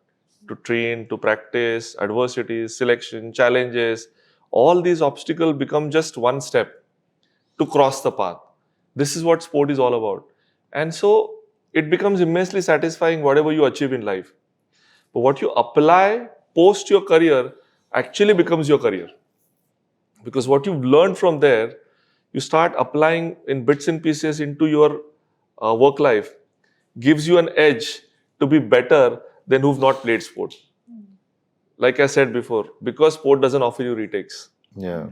to train, to practice, adversities, selection, challenges. All these obstacles become just one step to cross the path. This is what sport is all about. And so it becomes immensely satisfying whatever you achieve in life. But what you apply post your career actually becomes your career. Because what you've learned from there, you start applying in bits and pieces into your work life, gives you an edge to be better than who've not played sport. Like I said before, because sport doesn't offer you retakes. Yeah.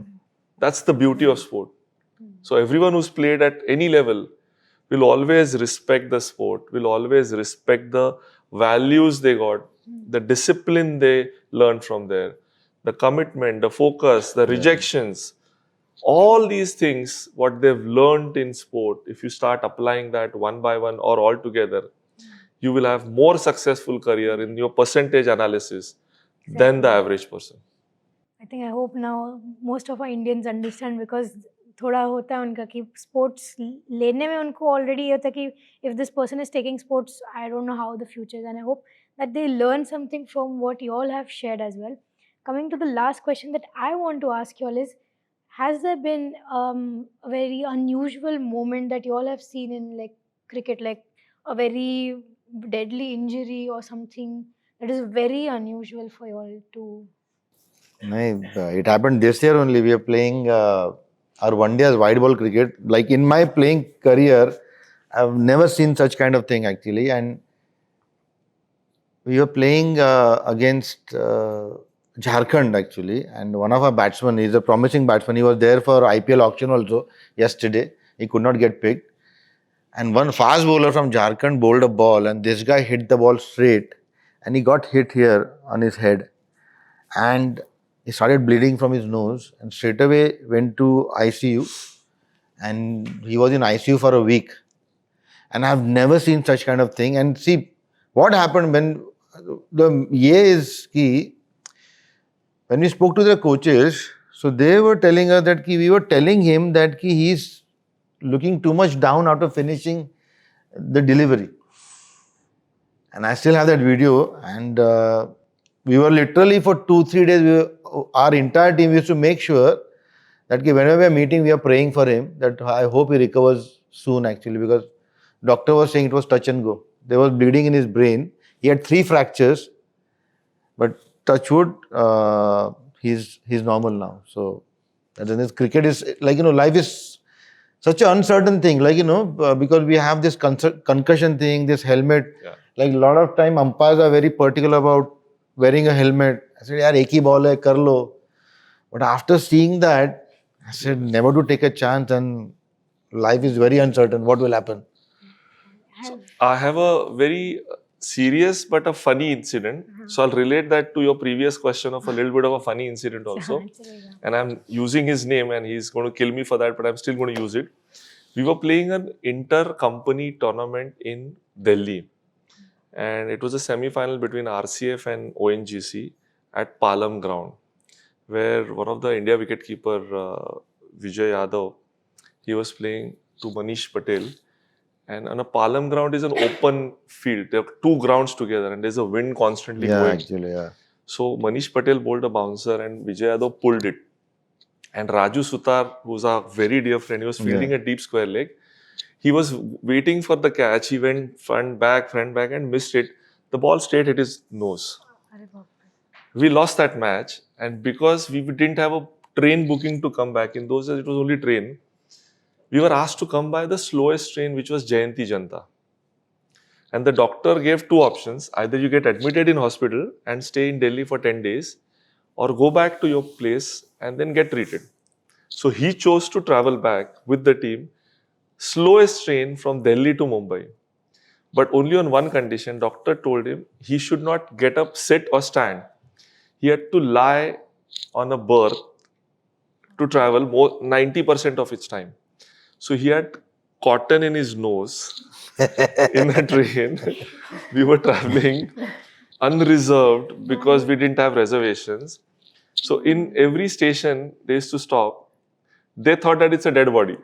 That's the beauty of sport. So everyone who's played at any level will always respect the sport, will always respect the values they got, the discipline they learned from there, the commitment, the focus, the rejections. All these things, what they've learned in sport, if you start applying that one by one or all together, you will have more successful career in your percentage analysis than the average person. I hope now most of our Indians understand, because थोड़ा होता है उनका कि sports लेने में उनको already ये होता है कि if this person is taking sports, I don't know how the future is, and I hope that they learn something from what you all have shared as well. Coming to the last question that I want to ask you all is, has there been a very unusual moment that you all have seen in like cricket, like a very deadly injury or something that is very unusual for you all to? It happened this year only. We are playing our one day as white ball cricket. Like in my playing career, I've never seen such kind of thing actually. And we were playing against Jharkhand actually. And one of our batsmen, he's a promising batsman. He was there for IPL auction also yesterday. He could not get picked. And one fast bowler from Jharkhand bowled a ball, and this guy hit the ball straight, and he got hit here on his head. And he started bleeding from his nose, and straight away went to ICU, and he was in ICU for a week. And I've never seen such kind of thing. And see what happened when when we spoke to the coaches, so they were telling us that we were telling him that he's looking too much down after finishing the delivery. And I still have that video. And we were literally for 2-3 days, our entire team used to make sure that whenever we are meeting, we are praying for him, that I hope he recovers soon actually, because doctor was saying it was touch and go. There was bleeding in his brain. He had 3 fractures, but touch wood, he's normal now. So this cricket is like, life is such an uncertain thing, like, because we have this concussion thing, this helmet. Yeah. Like a lot of time umpires are very particular about wearing a helmet. I said, yaar, ek hi ball hai, kar lo. But after seeing that, I said, never to take a chance, and life is very uncertain. What will happen? I have a very serious but a funny incident. So I'll relate that to your previous question of a little bit of a funny incident also. And I'm using his name, and he's going to kill me for that, but I'm still going to use it. We were playing an inter-company tournament in Delhi. And it was a semi-final between RCF and ONGC at Palam ground, where one of the India wicketkeeper, Vijay Yadav, he was playing to Manish Patel. And on a Palam ground is an open field. There are 2 grounds together, and there's a wind constantly going. Actually, yeah. So Manish Patel bowled a bouncer, and Vijay Yadav pulled it. And Raju Sutar, who's a very dear friend, he was fielding a deep square leg. He was waiting for the catch. He went front, back, and missed it. The ball straight hit his nose. We lost that match, and because we didn't have a train booking to come back, in those days it was only train, we were asked to come by the slowest train, which was Jayanti Janta. And the doctor gave 2 options. Either you get admitted in hospital and stay in Delhi for 10 days, or go back to your place and then get treated. So he chose to travel back with the team slowest train from Delhi to Mumbai. But only on one condition, doctor told him he should not get up, sit or stand. He had to lie on a berth to travel more 90% of its time. So he had cotton in his nose in a train. We were traveling unreserved because we didn't have reservations. So in every station they used to stop. They thought that it's a dead body.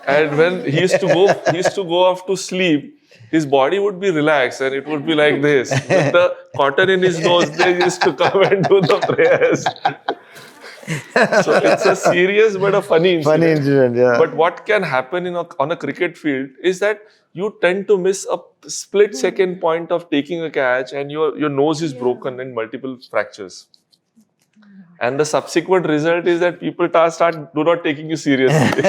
And when he used to go off to sleep, his body would be relaxed and it would be like this. With the cotton in his nose, they used to come and do the prayers. So it's a serious but a funny incident. Funny incident, yeah. But what can happen on a cricket field is that you tend to miss a split second point of taking a catch and your nose is broken and multiple fractures. And the subsequent result is that people do not taking you seriously.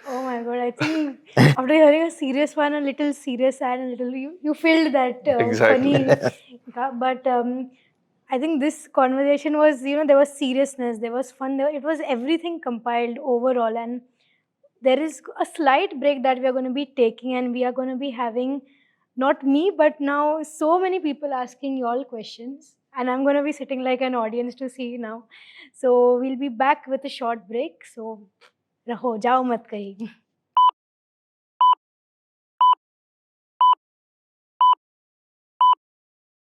Oh my god, I think after hearing a serious one, a little serious and a little, you felt that Exactly. funny. But I think this conversation was, there was seriousness, there was fun, it was everything compiled overall. And there is a slight break that we are going to be taking, and we are going to be having not me, but now so many people asking you all questions. And I'm going to be sitting like an audience to see now. So we'll be back with a short break. So, raho, jao mat kahi.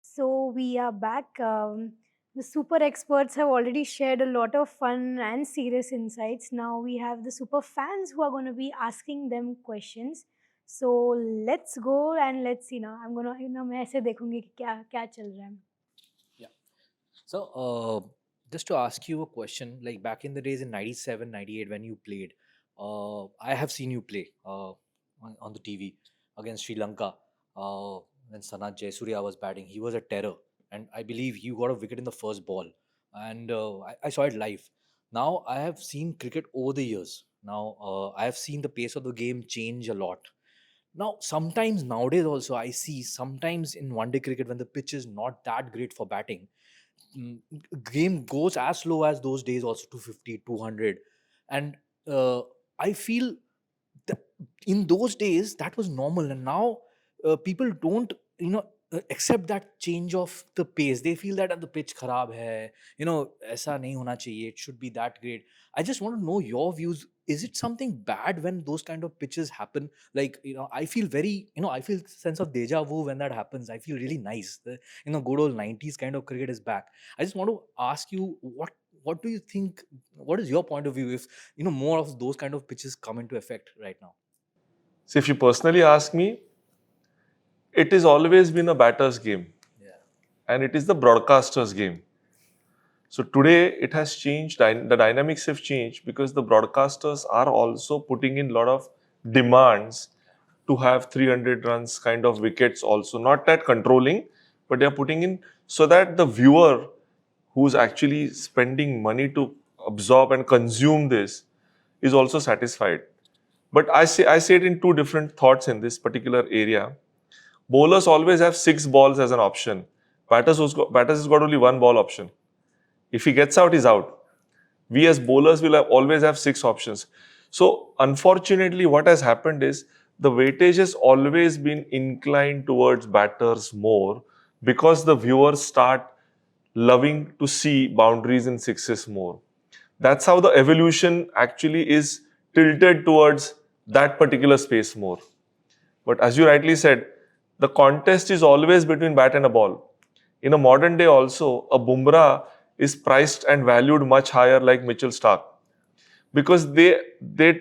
So we are back. The super experts have already shared a lot of fun and serious insights. Now we have the super fans who are going to be asking them questions. So let's go and let's see now. I'm gonna, मैं ऐसे देखूंगी कि क्या क्या चल रहा है. Yeah. So, just to ask you a question, like back in the days in 97, 98, when you played, I have seen you play on the TV against Sri Lanka. When Sanat Jayasuriya was batting, he was a terror. And I believe you got a wicket in the first ball. And I saw it live. Now, I have seen cricket over the years. Now, I have seen the pace of the game change a lot. Now, sometimes nowadays also, I see sometimes in one day cricket when the pitch is not that great for batting, mm, game goes as slow as those days also 250, 200. And I feel that in those days that was normal, and now people don't accept that change of the pace. They feel that the pitch kharab hai, aisa nahi hona chahiye, it should be that great. I just want to know your views. Is it something bad when those kind of pitches happen? Like, I feel very, I feel sense of deja vu when that happens. I feel really nice. Good old 90s kind of cricket is back. I just want to ask you, what do you think, what is your point of view if more of those kind of pitches come into effect right now? So if you personally ask me, it has always been a batter's game. Yeah. And it is the broadcaster's game. So today it has changed, the dynamics have changed because the broadcasters are also putting in a lot of demands to have 300 runs kind of wickets also. Not that controlling, but they are putting in so that the viewer who's actually spending money to absorb and consume this is also satisfied. But I say it in two different thoughts in this particular area. Bowlers always have 6 balls as an option. Batters has got only 1 ball option. If he gets out, he's out. We as bowlers will always have 6 options. So unfortunately, what has happened is the weightage has always been inclined towards batters more because the viewers start loving to see boundaries and sixes more. That's how the evolution actually is tilted towards that particular space more. But as you rightly said, the contest is always between bat and a ball. In a modern day also, a Bumrah is priced and valued much higher like Mitchell Stark because they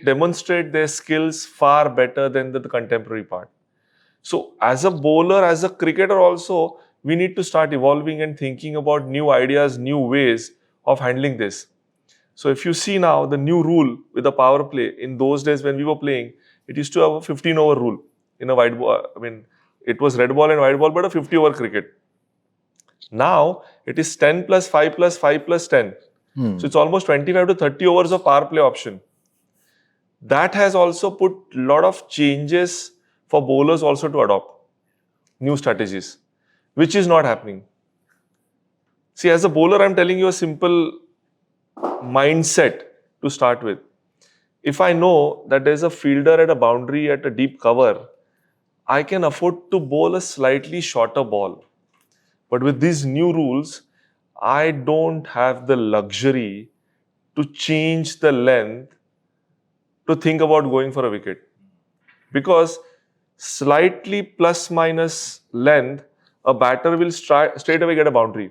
demonstrate their skills far better than the contemporary part. So as a bowler, as a cricketer also, we need to start evolving and thinking about new ideas, new ways of handling this. So if you see now the new rule with the power play, in those days when we were playing, it used to have a 15 over rule in a white ball. I mean, it was red ball and white ball, but a 50 over cricket. Now it is 10 plus 5 plus 5 plus 10. So it's almost 25 to 30 overs of power play option. That has also put a lot of changes for bowlers also to adopt new strategies, which is not happening. See, as a bowler, I'm telling you a simple mindset to start with. If I know that there's a fielder at a boundary at a deep cover, I can afford to bowl a slightly shorter ball. But with these new rules, I don't have the luxury to change the length to think about going for a wicket. Because slightly plus minus length, a batter will straight away get a boundary.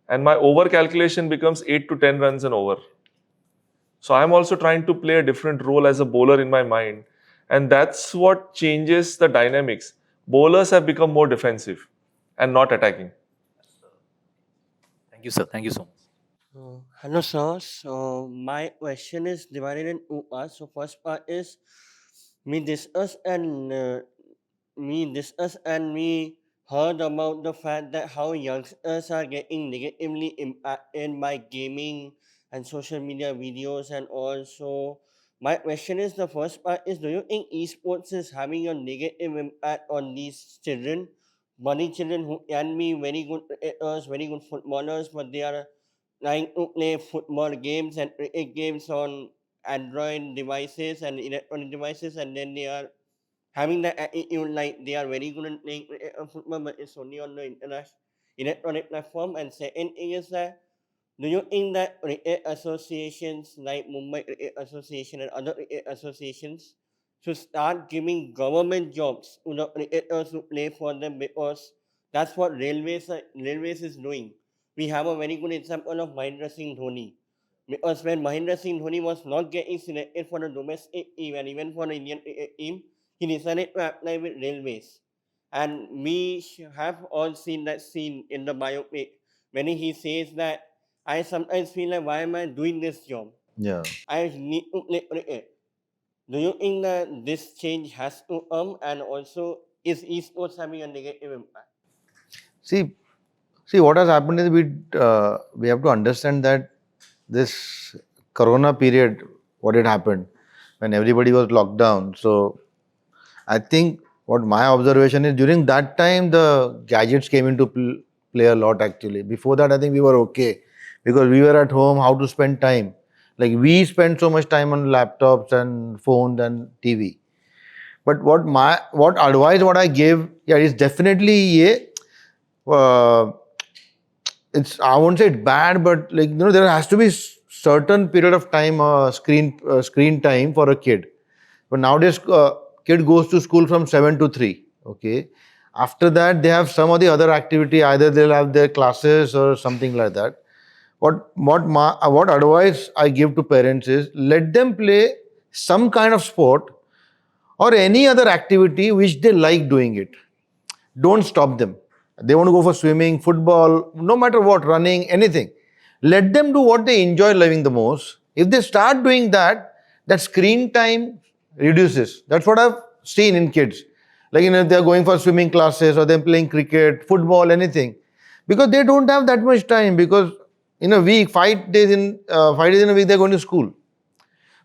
And my over calculation becomes 8 to 10 runs and over. So I'm also trying to play a different role as a bowler in my mind. And that's what changes the dynamics. Bowlers have become more defensive and not attacking. Thank you, sir. Thank you so much. Hello, sir. So my question is divided in two parts. So first part is we discuss and we heard about the fact that how youngsters are getting negatively impacted by gaming and social media videos, and also my question is the first part is, do you think esports is having a negative impact on these children, budding children who can be very good cricketers, very good footballers, but they are trying to play football games and cricket games on Android devices and electronic devices, and then they are having that attitude like they are very good at playing football, but it's only on the electronic platform. And second thing is that, do you think that cricket associations like Mumbai Cricket Association and other cricket associations should start giving government jobs to the cricketers who play for them, because that's what railways is doing. We have a very good example of Mahendra Singh Dhoni. Because when Mahendra Singh Dhoni was not getting selected for the domestic team and even for the Indian cricket team, he decided to apply with railways. And we have all seen that scene in the biopic when he says that I sometimes feel like, why am I doing this job? Yeah. I need to play cricket. Do you think that this change has to come, and also is esports having a negative impact? See, see what has happened is we have to understand that this Corona period, what had happened when everybody was locked down. So I think what my observation is, during that time the gadgets came into play a lot actually. Before that I think we were okay because we were at home. How to spend time? Like we spend so much time on laptops and phones and TV. But what advice what I gave, yeah, is definitely uh, it's, I won't say it's bad, but like there has to be certain period of time screen time for a kid. But nowadays kid goes to school from 7 to 3. Okay, after that they have some of the other activity, either they'll have their classes or something like that. What advice I give to parents is, let them play some kind of sport or any other activity which they like doing it. Don't stop them. They want to go for swimming, football, no matter what, running, anything. Let them do what they enjoy living the most. If they start doing that, that screen time reduces. That's what I've seen in kids. Like, if they're going for swimming classes or they're playing cricket, football, anything. Because they don't have that much time, because in a week, 5 days in a week, they're going to school.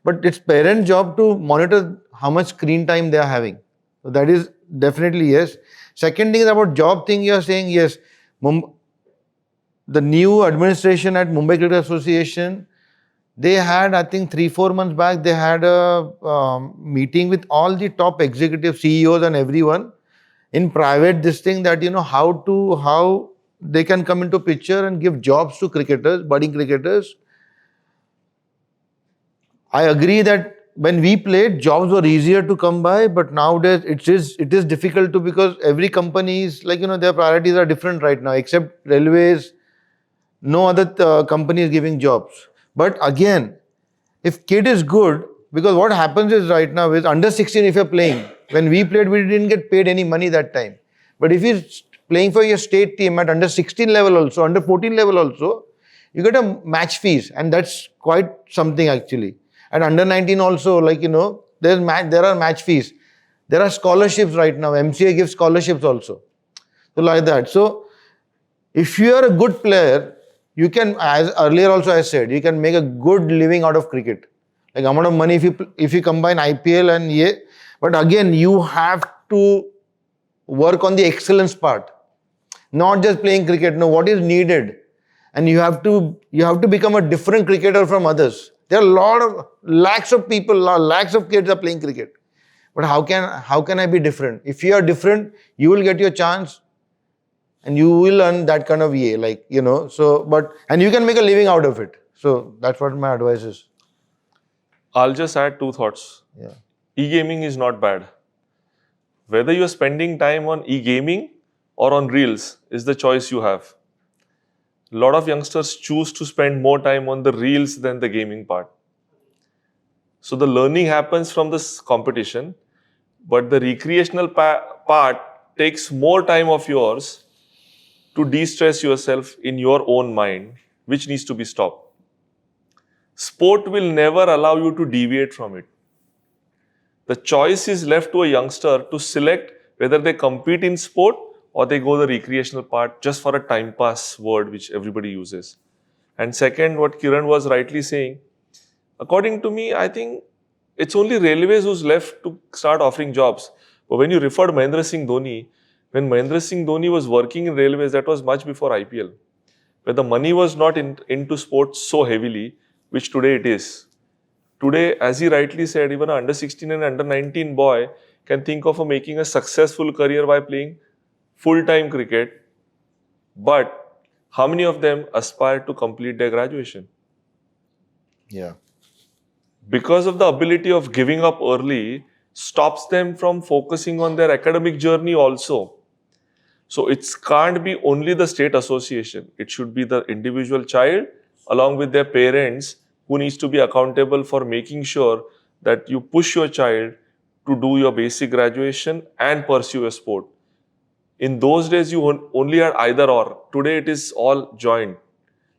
But it's parents' job to monitor how much screen time they are having. So that is definitely yes. Second thing is about job thing. You are saying yes. The new administration at Mumbai Cricket Association, they had, I think 3-4 months back, they had a meeting with all the top executive CEOs and everyone in private. This thing that how they can come into picture and give jobs to cricketers, budding cricketers. I agree that when we played, jobs were easier to come by, but nowadays it is difficult to, because every company is like, their priorities are different right now. Except railways, no other company is giving jobs. But again, if kid is good, because what happens is right now is under 16 if you're playing. When we played, we didn't get paid any money that time. But if you're playing for your state team at under 16 level also, under 14 level also, you get a match fees, and that's quite something actually. At under 19 also, like, there are match fees. There are scholarships right now. MCA gives scholarships also. So like that. So if you are a good player, you can, as earlier also I said, you can make a good living out of cricket. Like amount of money if you combine IPL and but again, you have to work on the excellence part. Not just playing cricket. No, what is needed. And you have to become a different cricketer from others. There are a lot of lakhs of people, lakhs of kids are playing cricket. But how can I be different? If you are different, you will get your chance and you will earn that kind of EA, like, so, and you can make a living out of it. So that's what my advice is. I'll just add two thoughts. Yeah. E-gaming is not bad. Whether you're spending time on e-gaming or on reels is the choice you have. A lot of youngsters choose to spend more time on the reels than the gaming part. So the learning happens from this competition, but the recreational part takes more time of yours to de-stress yourself in your own mind, which needs to be stopped. Sport will never allow you to deviate from it. The choice is left to a youngster to select whether they compete in sport or they go the recreational part just for a time pass word which everybody uses. And second, what Kiran was rightly saying, according to me, I think it's only railways who's left to start offering jobs. But when you referred Mahendra Singh Dhoni, when Mahendra Singh Dhoni was working in railways, that was much before IPL, where the money was not into sports so heavily, which today it is. Today, as he rightly said, even an under 16 and under 19 boy can think of making a successful career by playing full-time cricket. But how many of them aspire to complete their graduation? Yeah. Because of the ability of giving up early, stops them from focusing on their academic journey also. So it can't be only the state association. It should be the individual child along with their parents who needs to be accountable for making sure that you push your child to do your basic graduation and pursue a sport. In those days, you only had either or. Today, it is all joined.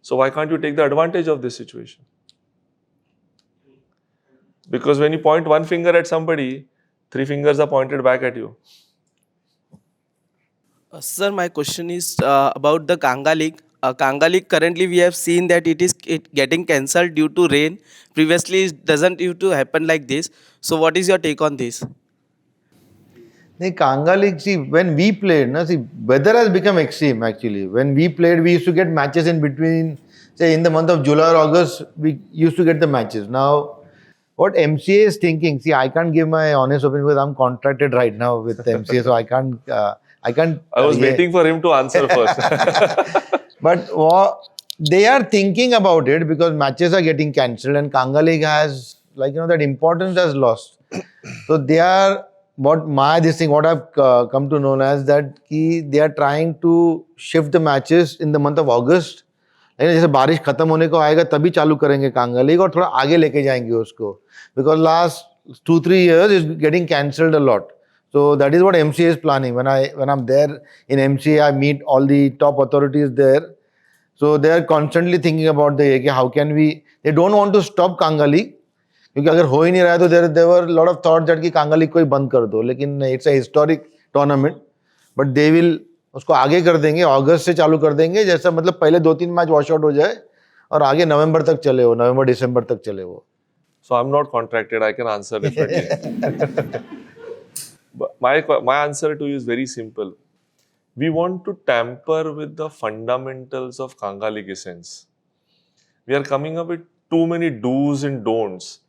So why can't you take the advantage of this situation? Because when you point one finger at somebody, three fingers are pointed back at you. Sir, my question is about the Kanga League. Kanga League, currently we have seen that it getting cancelled due to rain. Previously, it doesn't used to happen like this. So, what is your take on this? The Kanga League, see, when we played, weather has become extreme actually. When we played, we used to get matches in between, say in the month of July or August, we used to get the matches. Now, what MCA is thinking, see, I can't give my honest opinion because I'm contracted right now with MCA, so I can't. I was waiting for him to answer first. But they are thinking about it because matches are getting cancelled and Kanga League has, that importance has lost. So they are, what I've come to know as that they are trying to shift the matches in the month of August. लेकिन जैसे बारिश खत्म होने को आएगा तभी चालू करेंगे कांगा लीग और थोड़ा आगे लेके जाएंगे उसको because last 2-3 years is getting cancelled a lot. So that is what MCA is planning. When I'm there in MCA, I meet all the top authorities there. So they are constantly thinking about how can we. They don't want to stop Kanga League क्योंकि अगर हो ही नहीं रहा है तो there were a lot of thoughts that कि कांगा league को ही बंद कर दो, लेकिन it's a historic tournament, but they will उसको आगे कर देंगे, अगस्त से चालू कर देंगे, जैसा मतलब पहले 2-3 मैच वॉश आउट हो जाए और आगे नवंबर तक चले वो, नवंबर दिसंबर तक चले वो. So I'm not contracted. I can answer differently. But my answer to you is very simple. We want to tamper with the fundamentals of Kanga League essence. We are coming up with too many do's and don'ts.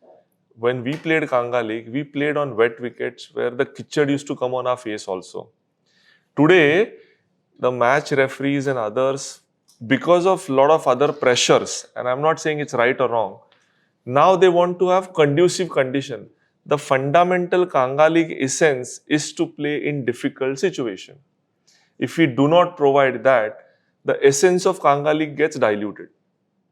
When we played Kanga League, we played on wet wickets where the kitchad used to come on our face also. Today, the match referees and others, because of a lot of other pressures, and I'm not saying it's right or wrong, now they want to have conducive condition. The fundamental Kanga League essence is to play in difficult situation. If we do not provide that, the essence of Kanga League gets diluted.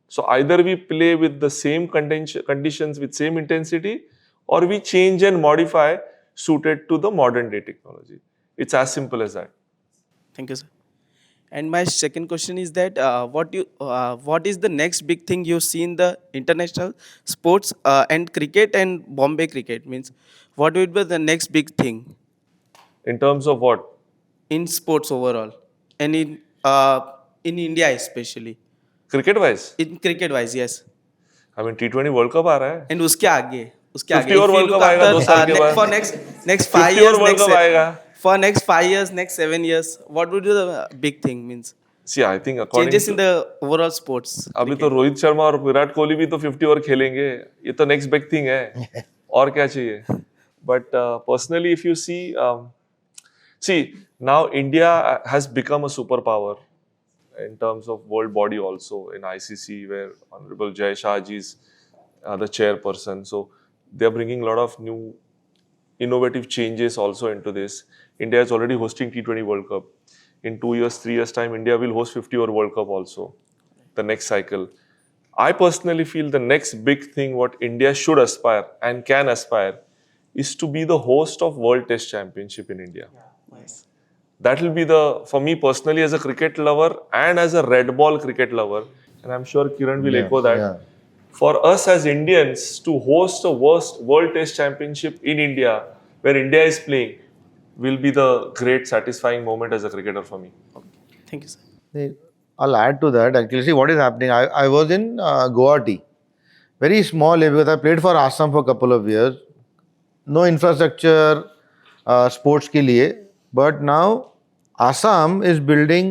So either we play with the same conditions with same intensity, or we change and modify suited to the modern day technology. It's as simple as that. Thank you, sir. And my second question is that what is the next big thing you see in the international sports and cricket and Bombay cricket? Means what would be the next big thing In terms of what? in sports overall and in India especially? Cricket wise? In cricket wise, yes. I mean T20 World Cup आ रहा है. And उसके आगे 50 और World Cup आएगा 2 साल के बाद. for next 5 50 years, और World Cup आएगा. for next 5 years, next 7 years, what would be the big thing means? See, I think according changes in to the overall sports अभी तो cricket? रोहित शर्मा और विराट कोहली भी तो 50 ओवर खेलेंगे. ये तो नेक्स्ट बिग थिंग है. और क्या चाहिए? But personally, if you see now India has become a superpower in terms of world body also in ICC, where Honorable Jai Shah ji is the chairperson. So they are bringing a lot of new innovative changes also into this. India is already hosting T20 World Cup. In 2 years, 3 years time, India will host 50 over World Cup also. The next cycle. I personally feel the next big thing what India should aspire and can aspire is to be the host of World Test Championship in India. Yes. That will be for me personally as a cricket lover and as a red ball cricket lover, and I'm sure Kiran will Yeah, echo that. yeah. For us as Indians to host a World Test Championship in India, where India is playing, will be the great satisfying moment as a cricketer for me. Thank you, sir. I'll add to that. Actually, see what is happening. I was in Guwahati, very small because I played for Assam for a couple of years. No infrastructure, sports के लिए. But now Assam is building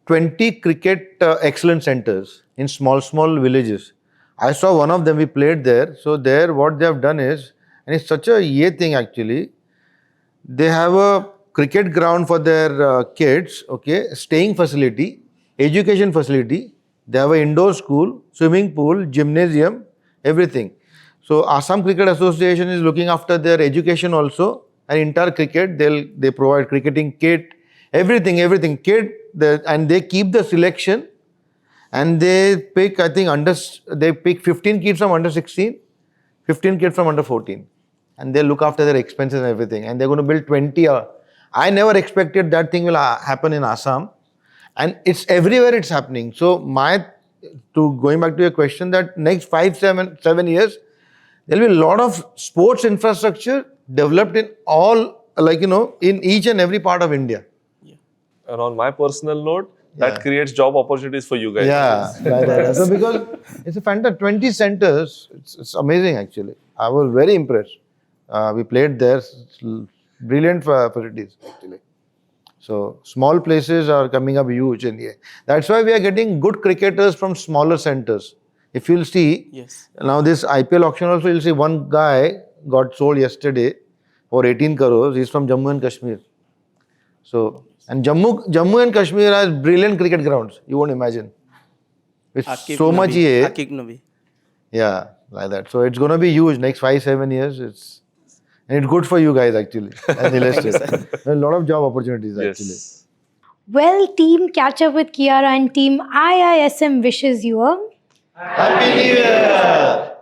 20 cricket excellence centers in small villages. I saw one of them. We played there. So there, what they have done is, and it's such a ye thing actually. They have a cricket ground for their kids, okay, staying facility, education facility. They have an indoor school, swimming pool, gymnasium, everything. So Assam Cricket Association is looking after their education also, and entire cricket. They provide cricketing kit, everything kit, and they keep the selection, and they pick, I think, they pick 15 kids from under 16, 15 kids from under 14, and they look after their expenses and everything, and they're going to build 20. I never expected that thing will happen in Assam, and it's everywhere it's happening. So going back to your question, that next 5, 7 years, there'll be a lot of sports infrastructure developed in all, in each and every part of India. And on my personal note, Yeah. that creates job opportunities for you guys. Yeah, right. So because it's a fantastic 20 centers, it's amazing actually. I was very impressed. We played there, brilliant facilities actually. So small places are coming up huge in here. That's why we are getting good cricketers from smaller centers. If you'll see, Yes. now this IPL auction also, you'll see one guy got sold yesterday for 18 crores. He's from Jammu and Kashmir. So, and Jammu and Kashmir has brilliant cricket grounds. You won't imagine. With so much here. Akik Nabi. Yeah, like that. So it's going to be huge next 5, 7 years. And it's good for you guys actually. And Nilesh said. There are a lot of job opportunities actually. Yes. Well, Team Catch Up with Kiara and Team IISM wishes you a Happy New Year!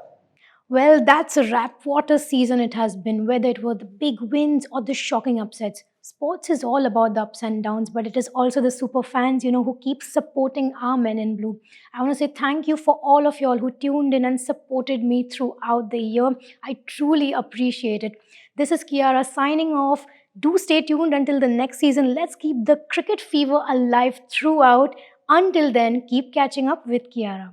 well, that's a wrap. What a season it has been, whether it were the big wins or the shocking upsets. Sports is all about the ups and downs, but it is also the super fans, who keep supporting our men in blue. I want to say thank you for all of y'all who tuned in and supported me throughout the year. I truly appreciate it. This is Kiara signing off. Do stay tuned until the next season. Let's keep the cricket fever alive throughout. Until then, keep catching up with Kiara.